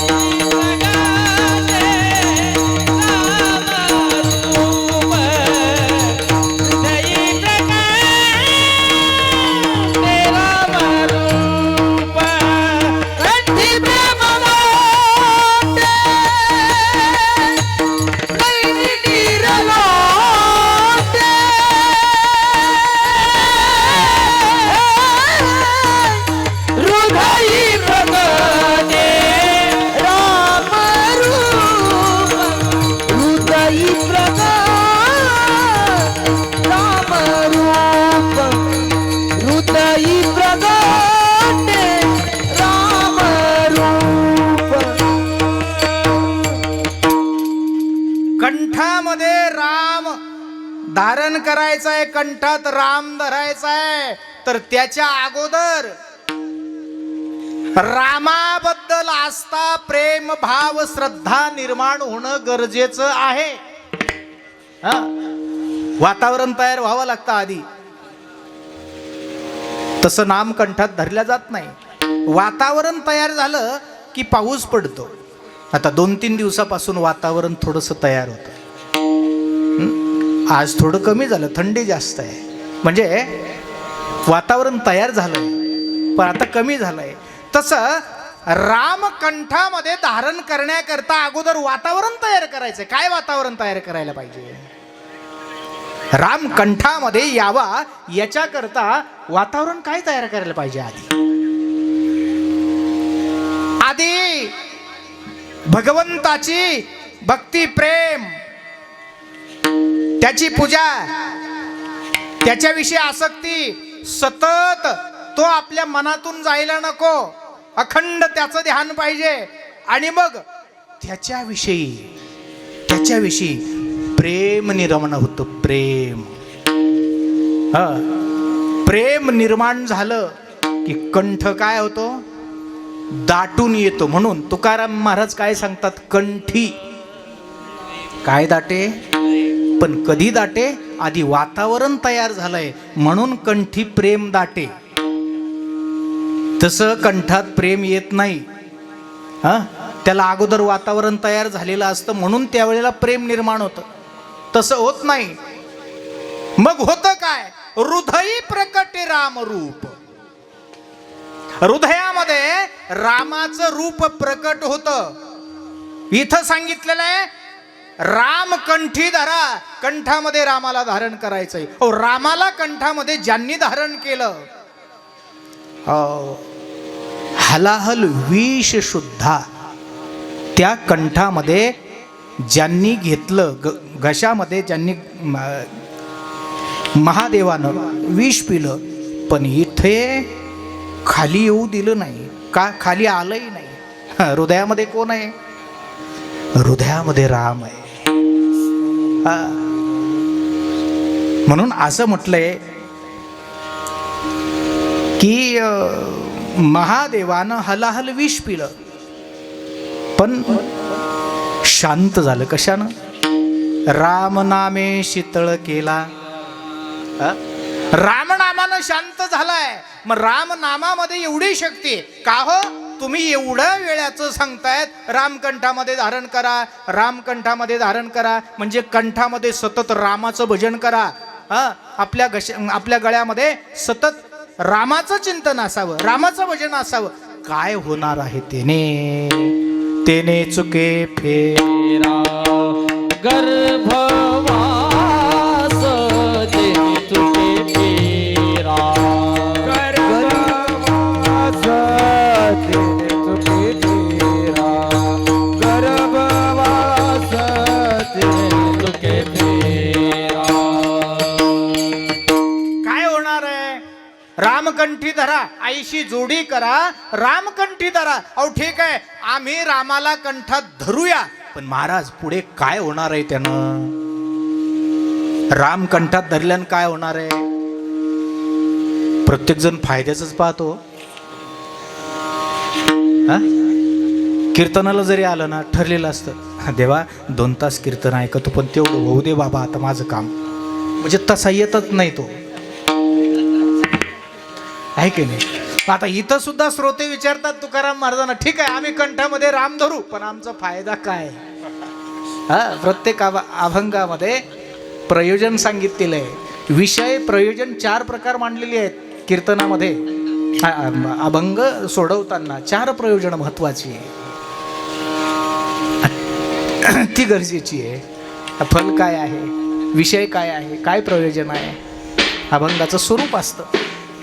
हृदयी प्रगटे राम रूप, हृदयी प्रगटे राम रूप. कंठी प्रेम दाटे, नयनी निर्लोटे, हृदयी प्रगटे राम रूप, हृदयी प्रगटे राम रूप, हृदयी प्रगटे राम रूप. कंठामध्ये राम धारण करायचा आहे, कंठात राम धरायचा आहे. तर त्याच्या अगोदर रामाबद्दल आस्था, प्रेम, भाव, श्रद्धा निर्माण होणं गरजेचं आहे. हा? वातावरण तयार व्हावं लागतं आधी. तसं नाम कंठात धरल्या जात नाही. वातावरण तयार झालं की पाऊस पडतो. आता 2-3 दिवसापासून वातावरण थोडंसं तयार होतं. आज थोडं कमी झालं, थंडी जास्त आहे. म्हणजे वातावरण तयार झालंय पण आता कमी झालंय. तसं राम कंठामध्ये धारण करण्याकरता अगोदर वातावरण तयार करायचंय. काय वातावरण तयार करायला पाहिजे? राम कंठामध्ये यावा याच्याकरता वातावरण काय तयार करायला पाहिजे? आधी भगवंताची भक्ती, प्रेम, त्याची पूजा, त्याच्याविषयी आसक्ती सतत तो आपल्या मनातून जायला नको. अखंड त्याचं ध्यान पाहिजे. आणि मग त्याच्याविषयी प्रेम निर्माण होतं. प्रेम निर्माण झालं की कंठ काय होतो? दाटून येतो. म्हणून तुकाराम महाराज काय सांगतात? कंठी काय दाटे? पण कधी दाटे? आधी वातावरण तयार झालंय म्हणून कंठी प्रेम दाटे. तसं कंठात प्रेम येत नाही. त्याला अगोदर वातावरण तयार झालेलं असतं म्हणून त्यावेळेला प्रेम निर्माण होतं. तसं होत नाही. मग होतं काय? हृदयी प्रकटे राम रूप. हृदयामध्ये रामाचं रूप प्रकट होतं. इथं सांगितलेलं आहे राम कंठी धरा, कंठामध्ये रामाला धारण करायचंय. रामाला कंठामध्ये ज्यांनी धारण केलं, हलाहल विष शुद्धा, त्या कंठामध्ये ज्यांनी घेतलं, घशामध्ये ज्यांनी महादेवानं विष पिलं, पण इथे खाली येऊ दिलं नाही. का? खाली आलंही नाही. हृदयामध्ये कोण आहे? हृदयामध्ये राम आहे. म्हणून असं म्हटलंय की महादेवानं हलाहल विष पिलं पण शांत झालं. कशानं? रामनामे शीतळ केला. रामनामानं शांत झालाय. मग रामनामामध्ये एवढी शक्ती का हो? तुम्ही एवढं वेळाचं सांगतायत रामकंठामध्ये धारण करा, रामकंठामध्ये धारण करा. म्हणजे कंठामध्ये सतत रामाचं भजन करा. आपल्या गळ्यामध्ये सतत रामाचं चिंतन असावं, रामाचं भजन असावं. काय होणार आहे? तेने चुके फेरा गर्भवास, तेने चुके फेरा गर्भवास, तेने चुके फेरा गर्भवास, तेने चुके फेरा. काय होणार आहे? राम रामकंठी धरा, आईशी जोडी करा, रामकंठी धरा. अहो ठीक आहे, आम्ही रामाला कंठात धरूया, पण महाराज पुढे काय होणार आहे त्यानं? राम कंठात धरल्यानं काय होणार आहे? प्रत्येक जण फायद्याच पाहतो. हा? कीर्तनाला जरी आलं ना, ठरलेलं असतं, देवा 2 तास कीर्तन ऐकतो, पण तेवढं होऊ दे बाबा, आता माझं काम. म्हणजे तसा येतच नाही तो, आहे की नाही? आता इथं सुद्धा श्रोते विचारतात तुकाराम महाराजांना, ठीक आहे आम्ही कंठामध्ये राम धरू, पण आमचा फायदा काय? हा, प्रत्येक अभंगामध्ये प्रयोजन सांगितलेलं आहे. विषय प्रयोजन 4 प्रकार मांडलेले आहेत कीर्तनामध्ये. अभंग सोडवताना 4 प्रयोजन महत्वाची आहे, ती गरजेची आहे. फल काय आहे, विषय काय आहे, काय प्रयोजन आहे, अभंगाचं स्वरूप असतं.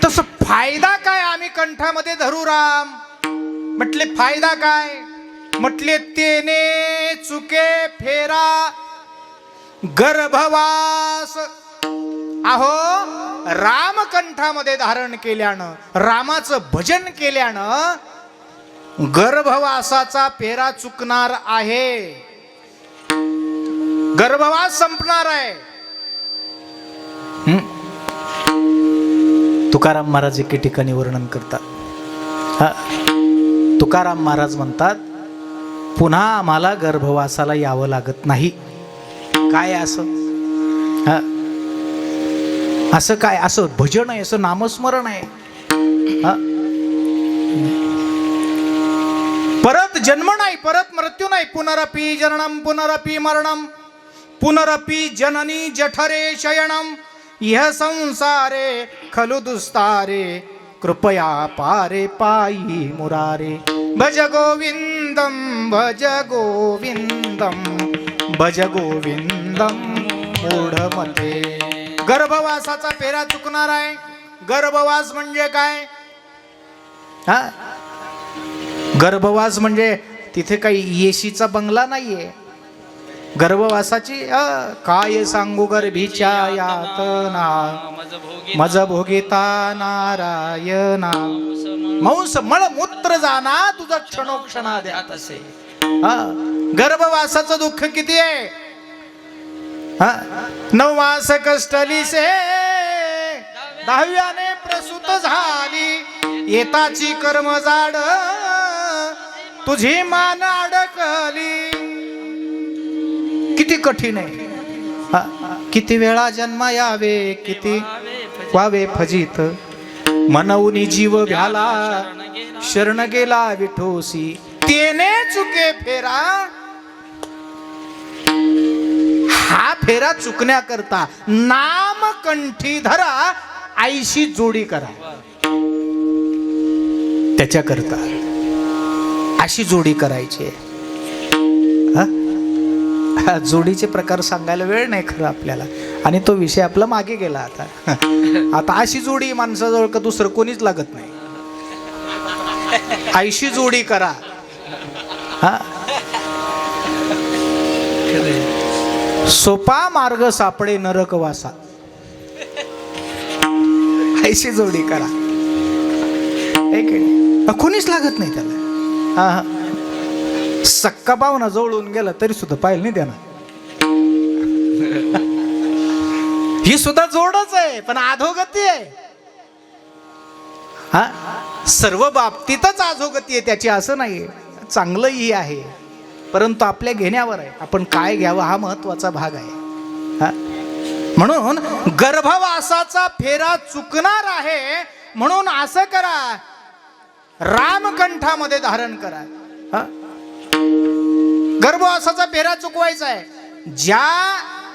तसं फायदा काय? आम्ही कंठामध्ये धरू राम म्हटले, फायदा काय म्हटले? तेने चुके फेरा गर्भवास. अहो राम कंठामध्ये धारण केल्यानं, रामाचं भजन केल्यानं गर्भवासाचा फेरा चुकणार आहे, गर्भवास संपणार आहे. तुकाराम महाराज एके ठिकाणी वर्णन करतात. तुकाराम महाराज म्हणतात, पुन्हा आम्हाला गर्भवासाला यावं लागत नाही. काय असं? असं काय? असं भजन आहे, असं नामस्मरण आहे. परत जन्म नाही, परत मृत्यू नाही. पुनरपि जननम पुनरपि मरणम पुनरपि जननी जठरे शयनम यह संसारे खलु दुस्तारे कृपया पारे पायी मुरारे. भज गोविंदम भज गोविंदम भज गोविंदम मूढमते. गर्भवासाचा फेरा चुकणार आहे. गर्भवास म्हणजे काय? हा, गर्भवास म्हणजे तिथे काही येशीचा बंगला नाहीये. गर्भवासाची काय सांगू गर्भीच्या यातना मज भोगिता नारायणा. मांस मळ मूत्र जाना तुझा क्षणोक्षणा द्यात असे. गर्भवासाचं दुःख किती आहे? 9 मास कष्टली से 10व्याने प्रसूत झाली. येताची कर्म जाड तुझी मान अडकली. किती कठीण आहे. किती वेळा जन्मा यावे, किती वावे फजित. मनवून जीव भ्याला शरण गेला विठोसी. तेने चुके फेरा. हा फेरा चुकण्याकरता नाम कंठी धरा, आईशी जोडी करा. त्याच्याकरता अशी जोडी करायची. जोडीचे प्रकार सांगायला वेळ नाही खरं आपल्याला, आणि तो विषय आपला मागे गेला. आता अशी जोडी माणसाजवळ का दुसरं कोणीच लागत नाही. आईशी जोडी करा. सोपा मार्ग सापडे नरकवासा. आईशी जोडी करा. कोणीच लागत नाही त्याला. सक्का पाहुणा जवळून गेला तरी सुद्धा पाहिलं नाही त्यानं. ही सुद्धा जोडच आहे, पण अधोगती आहे. सर्व बाबतीतच अधोगती आहे त्याची, असं नाहीये. चांगलंही आहे, परंतु आपल्या घेण्यावर आहे. आपण काय घ्यावं हा महत्वाचा भाग आहे. म्हणून गर्भवासाचा फेरा चुकणार आहे, म्हणून असं करा, रामकंठामध्ये धारण करा. गर्भवासाचा फेरा चुकवायचा आहे. ज्या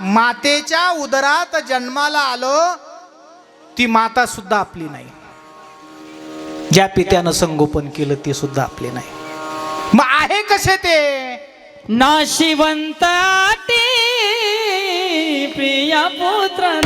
मातेच्या उदरात जन्माला आलो ती माता सुद्धा आपली नाही. ज्या पित्यानं संगोपन केलं ते सुद्धा आपले नाही. मग आहे कसे ते? नाशिवंत आटी प्रिया पुत्र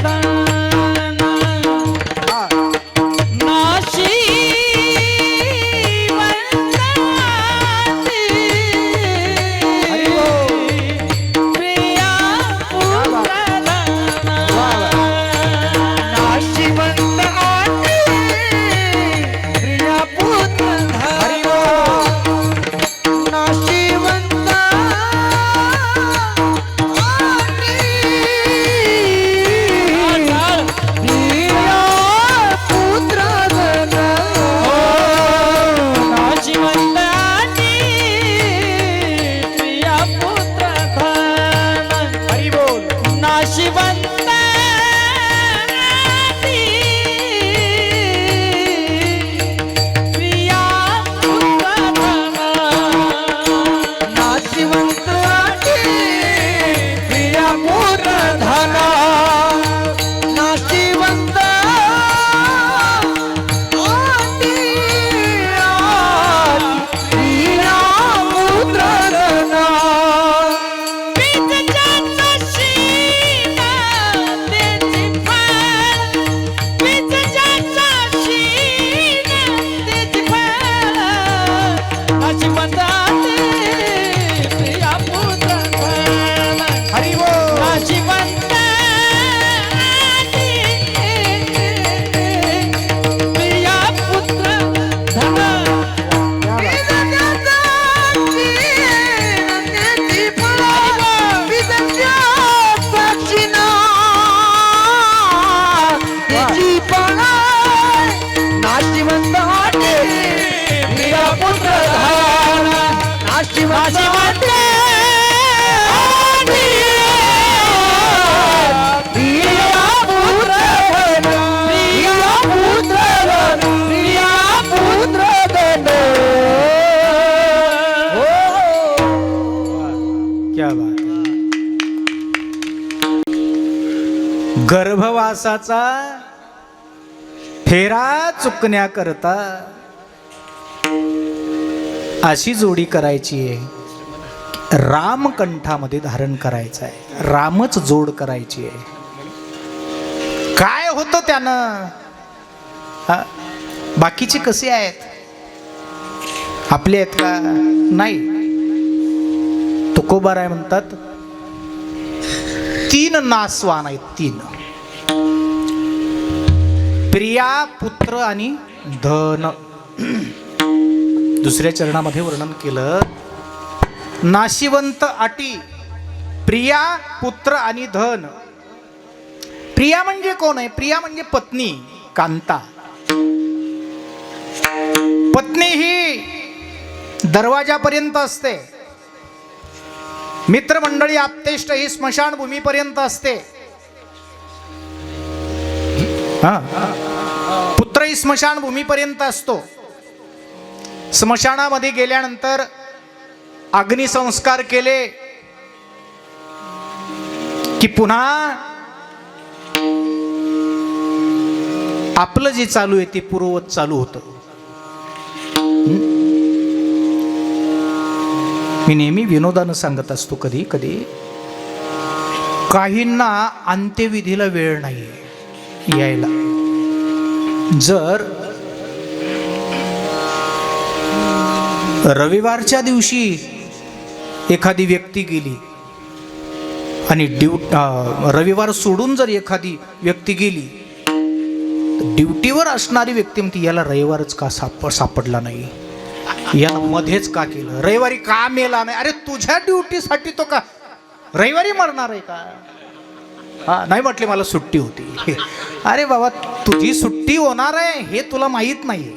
नाशिवंत क्या बात है. गर्भवासाचा फेरा चुकण्याकरता अशी जोडी करायची आहे. रामकंठामध्ये धारण करायचं आहे. रामच जोड करायची आहे. काय होतं त्यानं? हा? बाकीचे कसे आहेत? आपले आहेत का? नाही. तुकोबाराय म्हणतात 3 नासवान आहेत. 3 प्रिया, पुत्र आणि धन. दुसऱ्या चरणामध्ये वर्णन केलं. नाशिवंत अटी प्रिया, पुत्र आणि धन. प्रिया म्हणजे कोण आहे? प्रिया म्हणजे पत्नी, कांता. पत्नी ही दरवाजापर्यंत असते. मित्रमंडळी, आप्तेष्ट ही स्मशानभूमीपर्यंत असते. पुत्र ही स्मशानभूमीपर्यंत असतो. स्मशानामध्ये गेल्यानंतर अग्निसंस्कार केले की पुन्हा आपलं जे चालू आहे ते पूर्ववत चालू होतं. मी नेहमी विनोदानं सांगत असतो, कधी कधी काहींना अंत्यविधीला वेळ नाहीये यायला. जर रविवारच्या दिवशी एखादी व्यक्ती गेली आणि रविवार सोडून जर एखादी व्यक्ती गेली, ड्युटीवर असणारी व्यक्ती म्हणते याला रविवारच का सापडला नाही, याला मध्येच का केलं, रविवारी का मेला नाही. अरे तुझ्या ड्युटीसाठी तो का रविवारी मरणार आहे का? हा नाही म्हटले मला सुट्टी होती. अरे बाबा तुझी सुट्टी होणार आहे हे तुला माहीत नाही.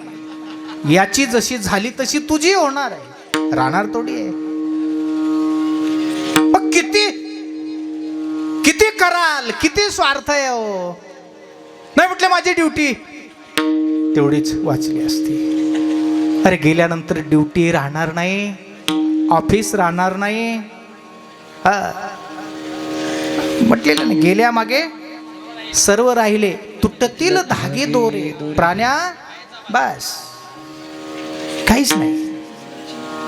याची जशी झाली तशी तुझी होणार आहे, राहणार थोडी आहे. मग किती किती कराल, किती स्वार्थ आहे हो. नाही म्हटले माझी ड्युटी तेवढीच वाचली असती. अरे गेल्यानंतर ड्युटी राहणार नाही, ऑफिस राहणार नाही. म्हटलेलं ना, गेल्या मागे सर्व राहिले, तुटतील धागे दोरे प्राण्या, बस काहीच नाही.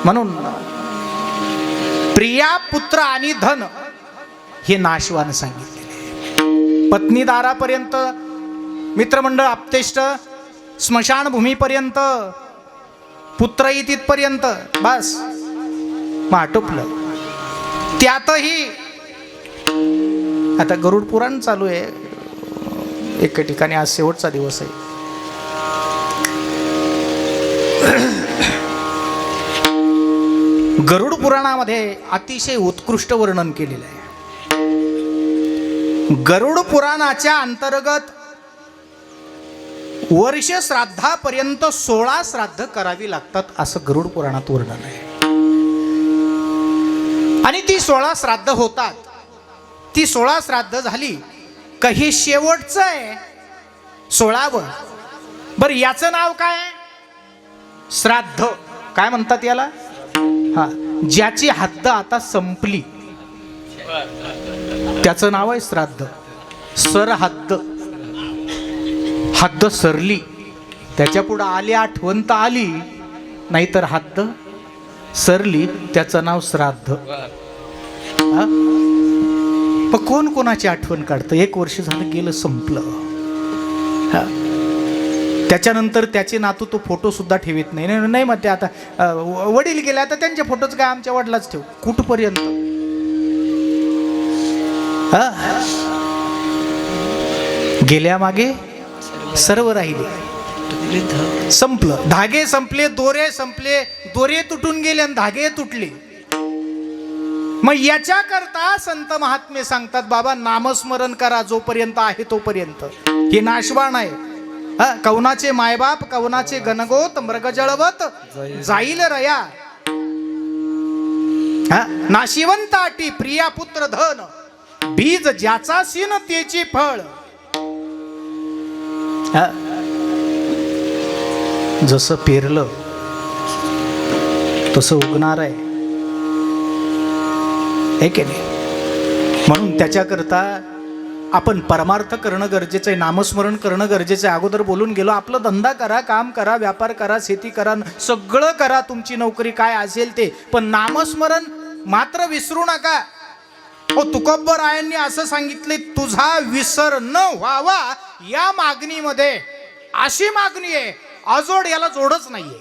म्हणून प्रिया, पुत्र आणि धन हे नाशवान सांगितलेले. पत्नी दारापर्यंत, मित्रमंडळ, आप्तेष्ट स्मशानभूमीपर्यंत, पुत्रही तिथपर्यंत, बस मग आटोपलं. त्यातही आता गरुड पुराण चालू आहे एका ठिकाणी. आज शेवटचा दिवस आहे. गरुड पुराणामध्ये अतिशय उत्कृष्ट वर्णन केलेलं आहे. गरुड पुराणाच्या अंतर्गत वर्ष श्राद्धापर्यंत 16 श्राद्ध करावी लागतात असं गरुड पुराणात वर्णन आहे. आणि ती 16 श्राद्ध होतात. ती 16 श्राद्ध झाली का हे शेवटचं आहे 16वं. बरं याचं नाव काय? श्राद्ध. काय म्हणतात याला? हा, ज्याची हद्द आता संपली त्याचं नाव आहे श्राद्ध. सरहद्द, हद्द सरली, त्याच्या पुढे आली आठवण तर आली, नाहीतर हद्द सरली, त्याचं नाव श्राद्ध. मग कोण कोणाची आठवण काढतं? 1 वर्ष झालं गेलं, संपलं. त्याच्यानंतर त्याचे नातू तो फोटो सुद्धा ठेवत नाही. नाही मग ते आता वडील गेले, आता त्यांचे फोटोच काय आमच्या वडिलाच ठेव. कुठपर्यंत? गेल्या मागे सर्व राहिले, संपलं. धागे संपले, दोरे संपले, दोरे तुटून गेले आणि धागे तुटले. मग याच्याकरता संत महात्मे सांगतात, बाबा नामस्मरण करा जोपर्यंत आहे तोपर्यंत. हे नाशवान आहे. कवनाचे मायबाप, कवनाचे गणगोत, मृग जळवत जाईल रया. हा नाशिवंताटी प्रिया पुत्र धन बीज ज्याचा सीन त्याची फळ. हा जसं पेरलं तसं उगणार आहे की नाही. म्हणून त्याच्याकरता आपण परमार्थ करणं गरजेचं आहे, नामस्मरण करणं गरजेचं आहे. अगोदर बोलून गेलो, आपलं धंदा करा, काम करा, व्यापार करा, शेती करा, सगळं करा, तुमची नोकरी काय असेल ते, पण नामस्मरण मात्र विसरू नका. हो तुकोबरायांनी असं सांगितले, तुझा विसर न व्हावा या मागणीमध्ये. अशी मागणी आहे, अजोड याला जोडच नाहीये.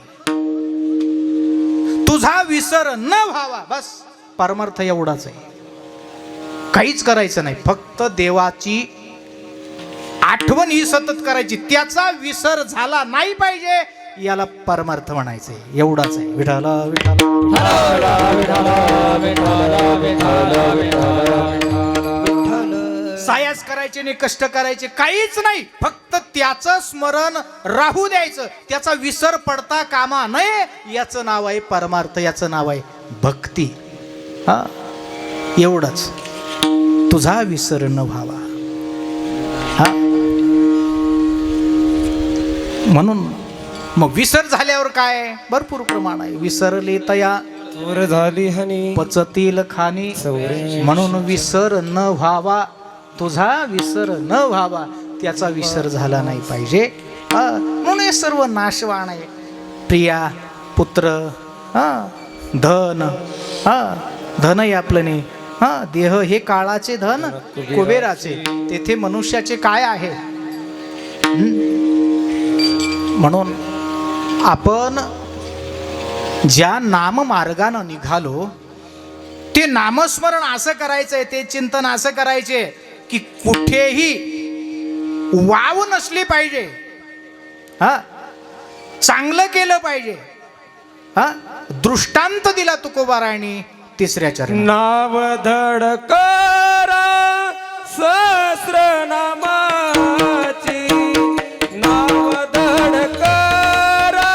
तुझा विसर न व्हावा, बस परमार्थ एवढाच आहे. काहीच करायचं नाही, फक्त देवाची आठवण ही सतत करायची, त्याचा विसर झाला नाही पाहिजे, याला परमार्थ म्हणायचंय. एवढाच आहे. विठाला सायास करायचे नाही, कष्ट करायचे काहीच नाही, फक्त त्याचं स्मरण राहू द्यायचं, त्याचा विसर पडता कामा नये. याचं नाव आहे परमार्थ, याचं नाव आहे भक्ती. हा एवढंच, तुझा विसर न व्हावा. हा म्हणून मग विसर झाल्यावर काय भरपूर प्रमाण आहे. विसरले तया चोर झाली हनी पचतील खाणी, म्हणून विसर न व्हावा, तुझा विसर न व्हावा, त्याचा विसर झाला नाही पाहिजे. म्हणून हे सर्व नाशवान आहे. प्रिया पुत्र धन, धन आहे आपलं नाही. देह हे काळाचे धन कुबेराचे, तेथे मनुष्याचे काय आहे. म्हणून आपण ज्या नाम मार्गानं निघालो ते नामस्मरण असं करायचंय, ते चिंतन असं करायचे की कुठेही वाव नसली पाहिजे. चांगलं केलं पाहिजे. दृष्टांत दिला तुकोबारायणी तिसऱ्या चरणात. नाव धडकरा सहस्र नामाची, नाव धडकरा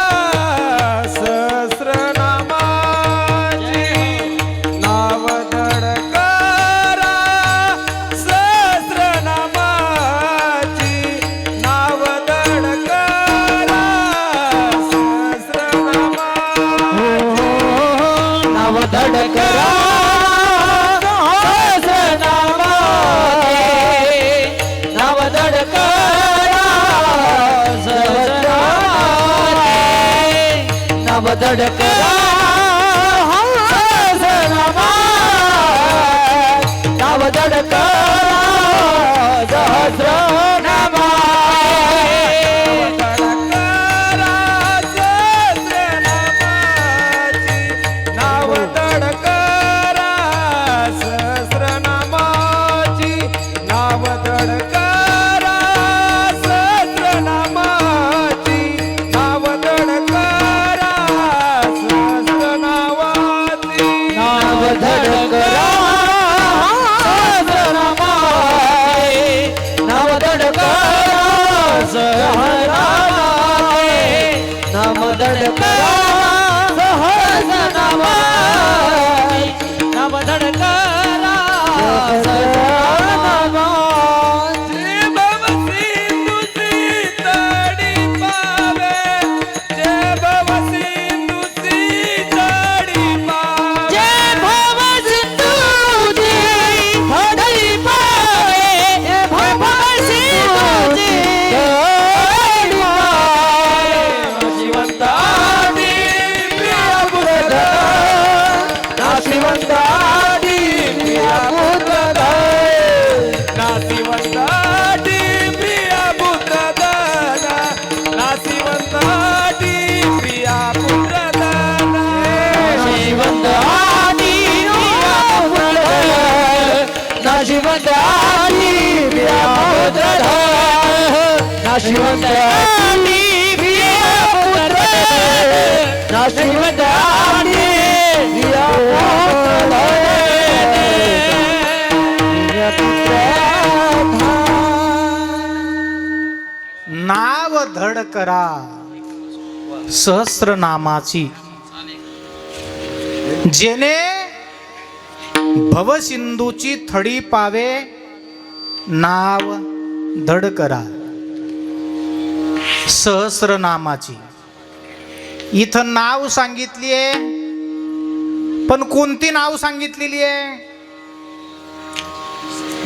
सहस्र नामाची, नाव धडकरा सहस्र नामाची, नाव धडकरा सहस्र नामाची, नाव धडकरा धडकरा नाव धडकरा सहस्र नामा, नाव धडकरा सहस्र नामाची, नाव धडकरा सहस्र नामाची, नाव धडकरा सहस्र नावाची, नाव धडकरा सहस्र नामाची, नाव धडकरा सहस्र नामाची, नाव धडकरा सहस्र नामाची, नाव धडकरा सहस्र नामाची. भवसी तुझी तडी पावे, जय भवसी तुझी तडी पावे, जय भवसी तुझी तडी पावे, जय भवसी तुझी तडी पावे. नाशिवंतानी प्रिया पुत्र, नाशिवंतानी प्रिया पुत्र, नाशिवंतानी प्रिया पुत्र, नाशिवंतानी प्रिया पुत्र, नाशिवंतानी प्रिया पुत्र, नाशिवंतानी प्रिया पुत्र, नाशिवंतानी प्रिया पुत्र, नाशिवंतानी प्रिया नाव धडकरा सहस्र नामाची, जेने भवसिंधूची थडी पावे नाव धड करा सहस्रनामाची. इथं नाव सांगितली आहे, पण कोणती नाव सांगितलेली आहे?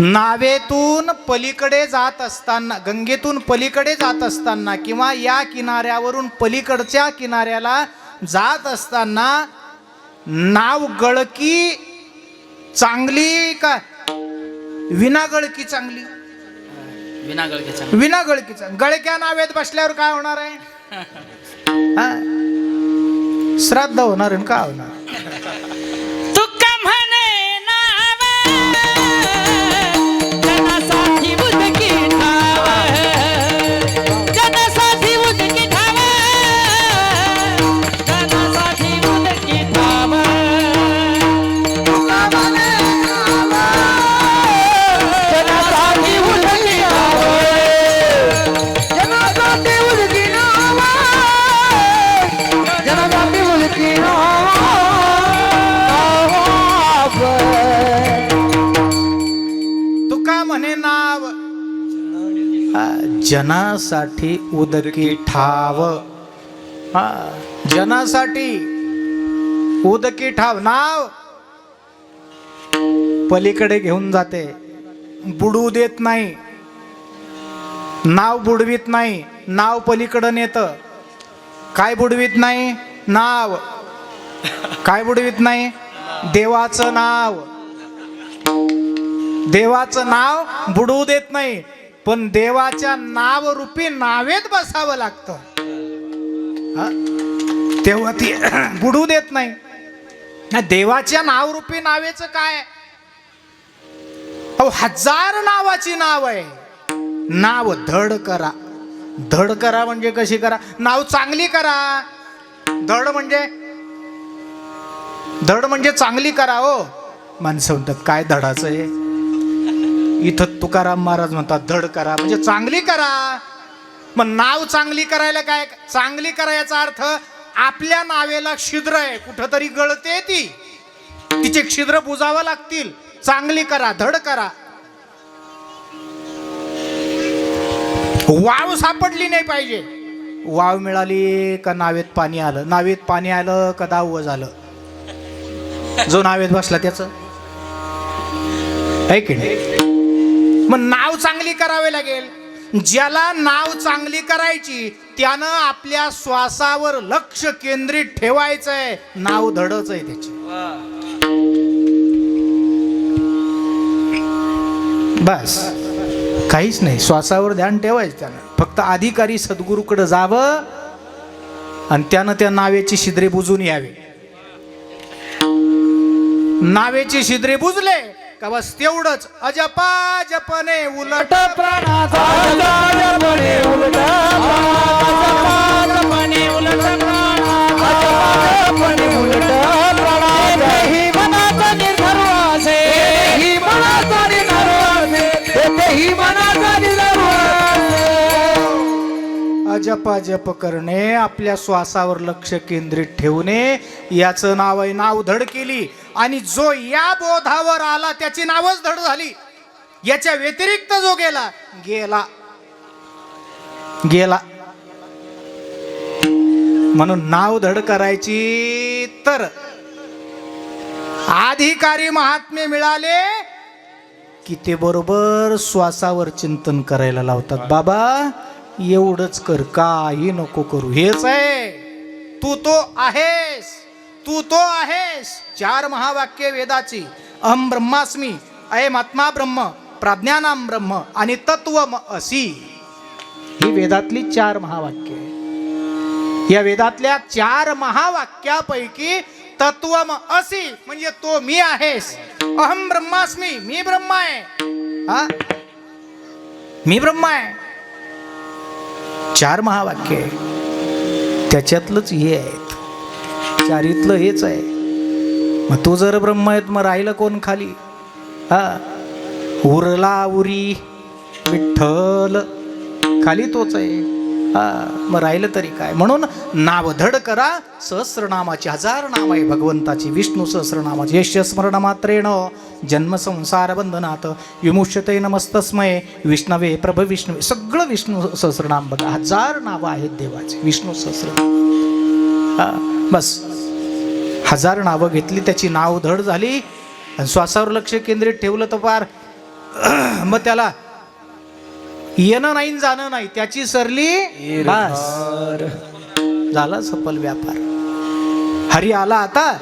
नावेतून पलीकडे जात असताना, गंगेतून पलीकडे जात असताना किंवा या किनाऱ्यावरून पलीकडच्या किनाऱ्याला जात असताना नाव गळकी चांगली का विना गळकी चांगली? विना गळकी चांगली. गळक्या नावेत बसल्यावर काय होणार आहे? हा? श्राद्ध होणार आहे. का होणार? तुका म्हणे नाव जनासाठी उदकी ठाव, जनासाठी उदकी ठाव, जनासाठी उदकी ठाव. तुका म्हणे नाव जनासाठी उलटी नाव, जनासाठी उलटी नाव, जनासाठी उलटी नाव. तुका म्हणे नाव जनासाठी उदकी ठाव. हा, जनासाठी उदकी ठाव. नाव पलीकडे घेऊन जाते, बुडू देत नाही. नाव बुडवीत नाही, नाव पलीकडे नेतं. काय बुडवीत नाही? नाव. काय बुडवीत नाही? देवाचं नाव. देवाचं नाव बुडवू देत नाही, पण देवाच्या नावरूपी नावेत बसावं लागतं, हा? तेव्हा ती बुडवू देत नाही. देवाच्या नावरूपी नावेचं काय? अहो, 1000 नावाची नाव आहे. नाव धड करा. धड करा म्हणजे कशी करा? नाव चांगली करा. धड म्हणजे चांगली करा. हो, माणसं म्हणतात काय धडाचं आहे? इथं तुकाराम महाराज म्हणतात धड करा म्हणजे चांगली करा. मग नाव चांगली करायला काय? चांगली करायचा अर्थ आपल्या नावेला छिद्र आहे, कुठंतरी गळते ती, तिचे छिद्र बुजावं लागतील. चांगली करा, धड करा. वाव सापडली नाही पाहिजे. वाव मिळाली का नावेत पाणी आलं, नावेत पाणी आलं का दाव झालं. जो नावेत बसला त्याचं आहे की नाही? मग नाव चांगली करावी लागेल. ज्याला नाव चांगली करायची त्यानं आपल्या श्वासावर लक्ष केंद्रित ठेवायचंय. नाव धडच आहे त्याची. बस, काहीच नाही. श्वासावर ध्यान ठेवायचं त्यानं. फक्त अधिकारी सद्गुरूकडे जावं आणि त्यानं त्या नावेची छिद्रे बुजून यावे. नावेची छिद्रे बुजले का बस तेवढंच. अजपा जपने उलट प्राणाचा जपणे उलट जपणे उलट जपणे उलट प्राणाचा ही मनाचा निर्धार असे, ही मनाचा निर्धार असे, ही मनाचा निर्धार असे. अजपा जप करणे, आपल्या श्वासावर लक्ष केंद्रित ठेवणे, याचं नाव आहे नाव धड केली. आणि जो या बोधावर आला त्याची नावच धड झाली. याच्या व्यतिरिक्त जो गेला गेला गेला. म्हणून नाव धड करायची तर अधिकारी महात्मे मिळाले की ते बरोबर श्वासावर चिंतन करायला लावतात. बाबा एवढंच कर, काही नको करू. हेच आहे, तू तो आहेस, तू तो आहेस. 4 महावाक्य वेदाची. अहम ब्रह्मास्मी, अयम आत्मा ब्रह्म, प्राज्ञानाम ब्रह्म आणि तत्वम असी. ही वेदातली 4 महावाक्य. या वेदातल्या 4 महावाक्यापैकी तत्वम असी म्हणजे तो मी आहेस. अहम ब्रह्मास्मी, मी ब्रह्म आहे. हा, मी ब्रह्म आहे. 4 महावाक्य आहे, त्याच्यातलंच हे आहेत. 4तलं हेच आहे. मग तू जर ब्रह्म आहेत मग राहिलं कोण खाली? हा, उरला उरी विठ्ठल, खाली तोच आहे. मग राहिलं तरी काय. म्हणून नावधड करा सहस्रनामाची. 1000 नाम आहे भगवंताची, विष्णू सहस्रनामाची. यश स्मरण मात्रेण जन्म संसार बंधनात विमुष्यते नमस्तस्मय विष्णवे प्रभ विष्णवे. सगळं विष्णू सहस्रनाम बघा. 1000 नावं आहेत देवाचे विष्णू सहस्रनाम. बस 1000 नावं घेतली, त्याची नावधड झाली, श्वासावर लक्ष केंद्रित ठेवलं तर पार मग त्याला येणं नाही जाणं नाही, त्याची सरली बस झाला सफल व्यापार. हरी आला आता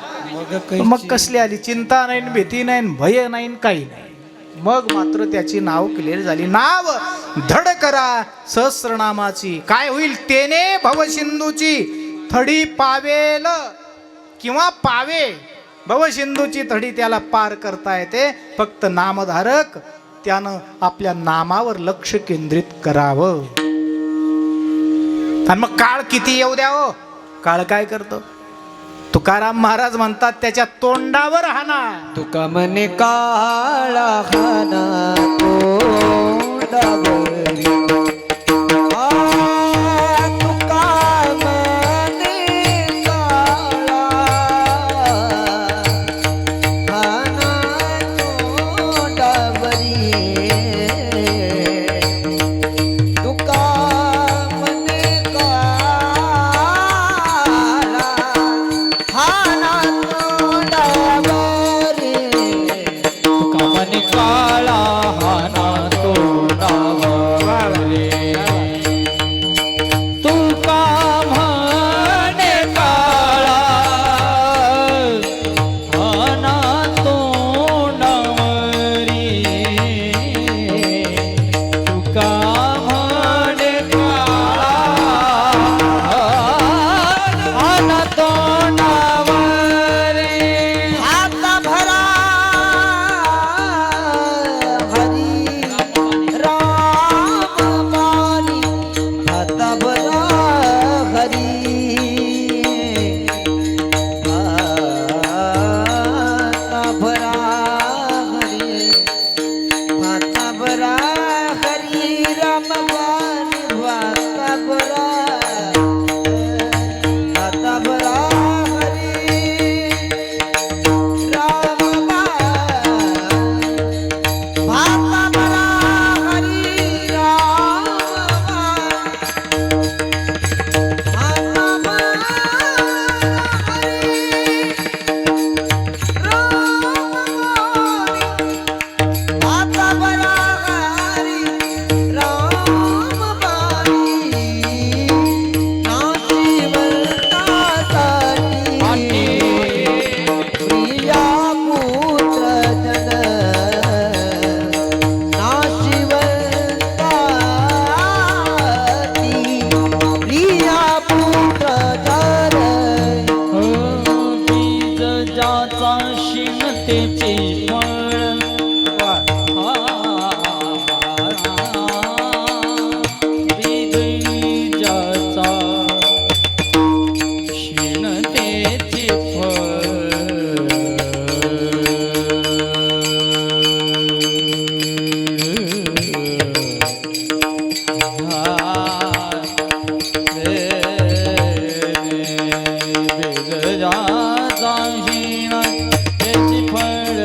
मग कसली आली चिंता नाही, भीती नाही, भय नाही, काही नाही. मग मात्र त्याची नाव क्लिअर झाली. नाव धड करा सहस्रनामाची. काय होईल तेने भवसिंधूची थडी पावेल किंवा पावे. भवसिंधूची थडी त्याला पार करता येते. फक्त नामधारक त्यानं आपल्या नामावर लक्ष केंद्रित करावं. आणि मग काळ किती येऊ द्यावं. काळ काय करतो. तुकाराम महाराज म्हणतात त्याच्या तोंडावर हाना. तुका म्हणे काळा हाना तोंडावरी. तुका म्हणे काळा हाना तोंडावरी. तुका म्हणे काळा हाना तोंडावरी. तुका म्हणे काळा हाना तोंडावरी. तुका म्हणे काळा हाना तोंडावरी. तुका म्हणे काळा हाना तोंडावरी. हात भरा हरी राम मानी. हात भरा हरी. हात भरा हरी. हात भरा हरी राम मानी. हात भरा. हात भरा हरी राम भाता बरा हरी राम भाता बरा हरी राम भाता बरा हरी राम बारी. नाशिवंतासाठी प्रिया पुत्र जन. नाशिवंतासाठी प्रिया पुत्र जन. बीज ज्याचा शिन त्याचे फळ. बीज ज्याचा शिन त्याचे फळ.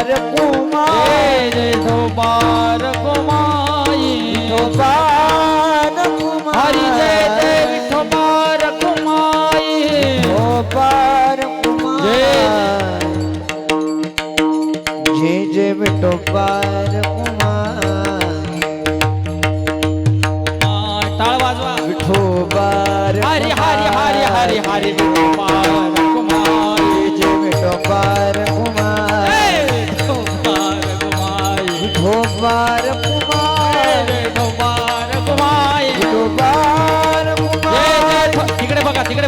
विठोबार कुमार जय विठोबार कुमाई विठोबार कुमार हरी जय जय विठोबार कुमाई विठोबार कुमार जय जय विठोबार कुमार टाळ वाजवा विठोबार हरी हरी हरी हरी हरी विठोबार कुमाई जय विठोबार कुमार विठोबार कुमाई विठोबार कुमार विठोबार कुमाई विठोबार जय कुमार जय तिकडे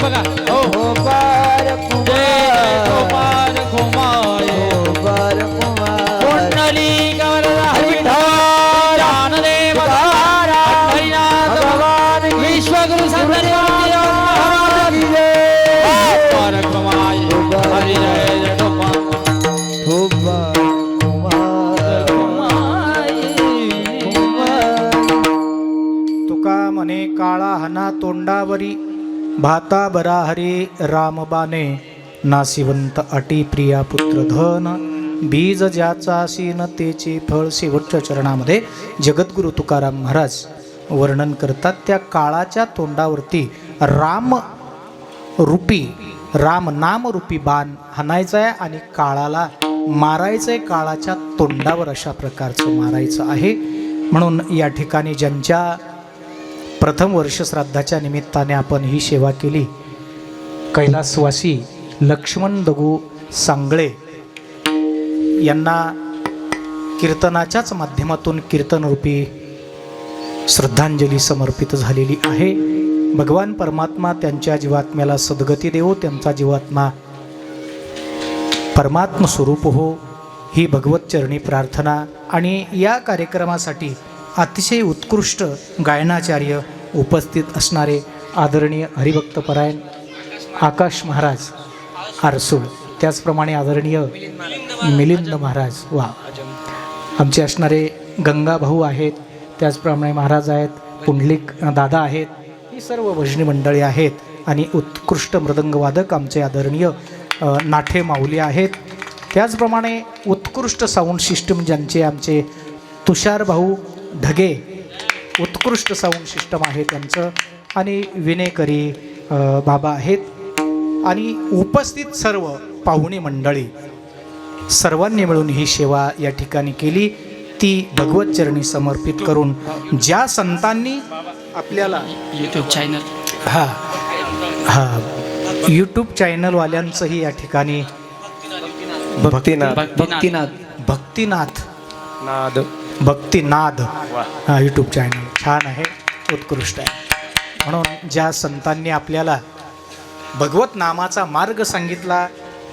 बघा हो विठोबार जय कुमार विठोबार कुमाई विठोबार कुमार कुंडली गवरदा विठ्ठल ज्ञानदेव हरिनाथ भगवान की विश्वगुरु संत विठोबार कुमाई हरी जय विठोबार विठोबार कुमार कुमाई तुका म्हणे काळा हना तोंडावरी भाता बरा हरी रामबाने नासिवंत अटी प्रिया पुत्र धन बीज ज्याचा सीन तेचे फळ. शेवटच्या चरणामध्ये जगद्गुरु तुकाराम महाराज वर्णन करतात. त्या काळाच्या तोंडावरती राम नाम रूपी बाण हाणायचा आहे आणि काळाला मारायचं आहे. काळाच्या तोंडावर अशा प्रकारचं मारायचं आहे. म्हणून या ठिकाणी ज्यांच्या प्रथम वर्ष श्राद्धाच्या निमित्ताने आपण ही सेवा केली, कैलासवासी लक्ष्मण दगू सांगळे यांना कीर्तनाच्याच माध्यमातून कीर्तनरूपी श्रद्धांजली समर्पित झालेली आहे. भगवान परमात्मा त्यांच्या जीवात्म्याला सद्गती देवो, त्यांचा जीवात्मा परमात्म स्वरूप हो, ही भगवत चरणी प्रार्थना. आणि या कार्यक्रमासाठी अतिशय उत्कृष्ट गायनाचार्य उपस्थित असणारे आदरणीय हरिभक्तपरायण आकाश महाराज आरसूळ, त्याचप्रमाणे आदरणीय मिलिंद महाराज वा, आमचे असणारे गंगा भाऊ आहेत, त्याचप्रमाणे महाराज आहेत, पुंडलिक दादा आहेत, ही सर्व भजनी मंडळी आहेत. आणि उत्कृष्ट मृदंगवादक आमचे आदरणीय नाठे माऊली आहेत. त्याचप्रमाणे उत्कृष्ट साऊंड सिस्टम ज्यांचे आमचे तुषार भाऊ ढगे, उत्कृष्ट साऊंड सिस्टम आहे त्यांचं. आणि विनेकरी बाबा आहेत. आणि उपस्थित सर्व पाहुणे मंडळी सर्वांनी मिळून ही सेवा या ठिकाणी केली. ती भगवत चरणी समर्पित करून ज्या संतांनी आपल्याला यूट्यूब चॅनल यूट्यूब चॅनलवाल्यांचंही या ठिकाणी भक्तिनाद हा यूट्यूब चॅनल छान आहे, उत्कृष्ट आहे. म्हणून ज्या संतांनी आपल्याला भगवत नामाचा मार्ग सांगितला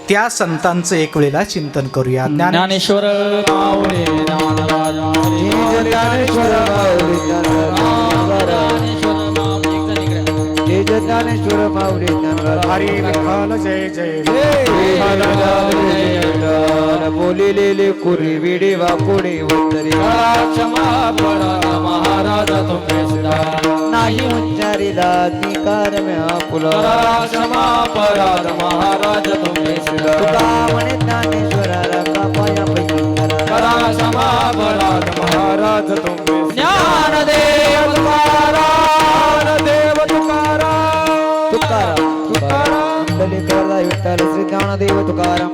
त्या संतांचं एक वेळेला चिंतन करूया. ज्ञानेश्वर माऊली ज्ञानराज माऊली ज्ञानेश्वर माऊली ज्ञानेश्वर माऊली हरी विठ्ठल जय जय बोलिलेले कुरी विडे वाकोडे वतरी क्षमा परा महाराज तुम्ही सुद्धा नाही उच्चारिला अधिकार व्यापुला क्षमा परा महाराज तुम्ही सुद्धा तुका म्हणे ज्ञानेश्वराला कापाया पैकी करा क्षमा परा महाराज तुम्ही ज्ञानदेव तुकाराम देव तुकाराम तुकाराम तुकाराम विठ्ठल श्री ज्ञानदेव तुकाराम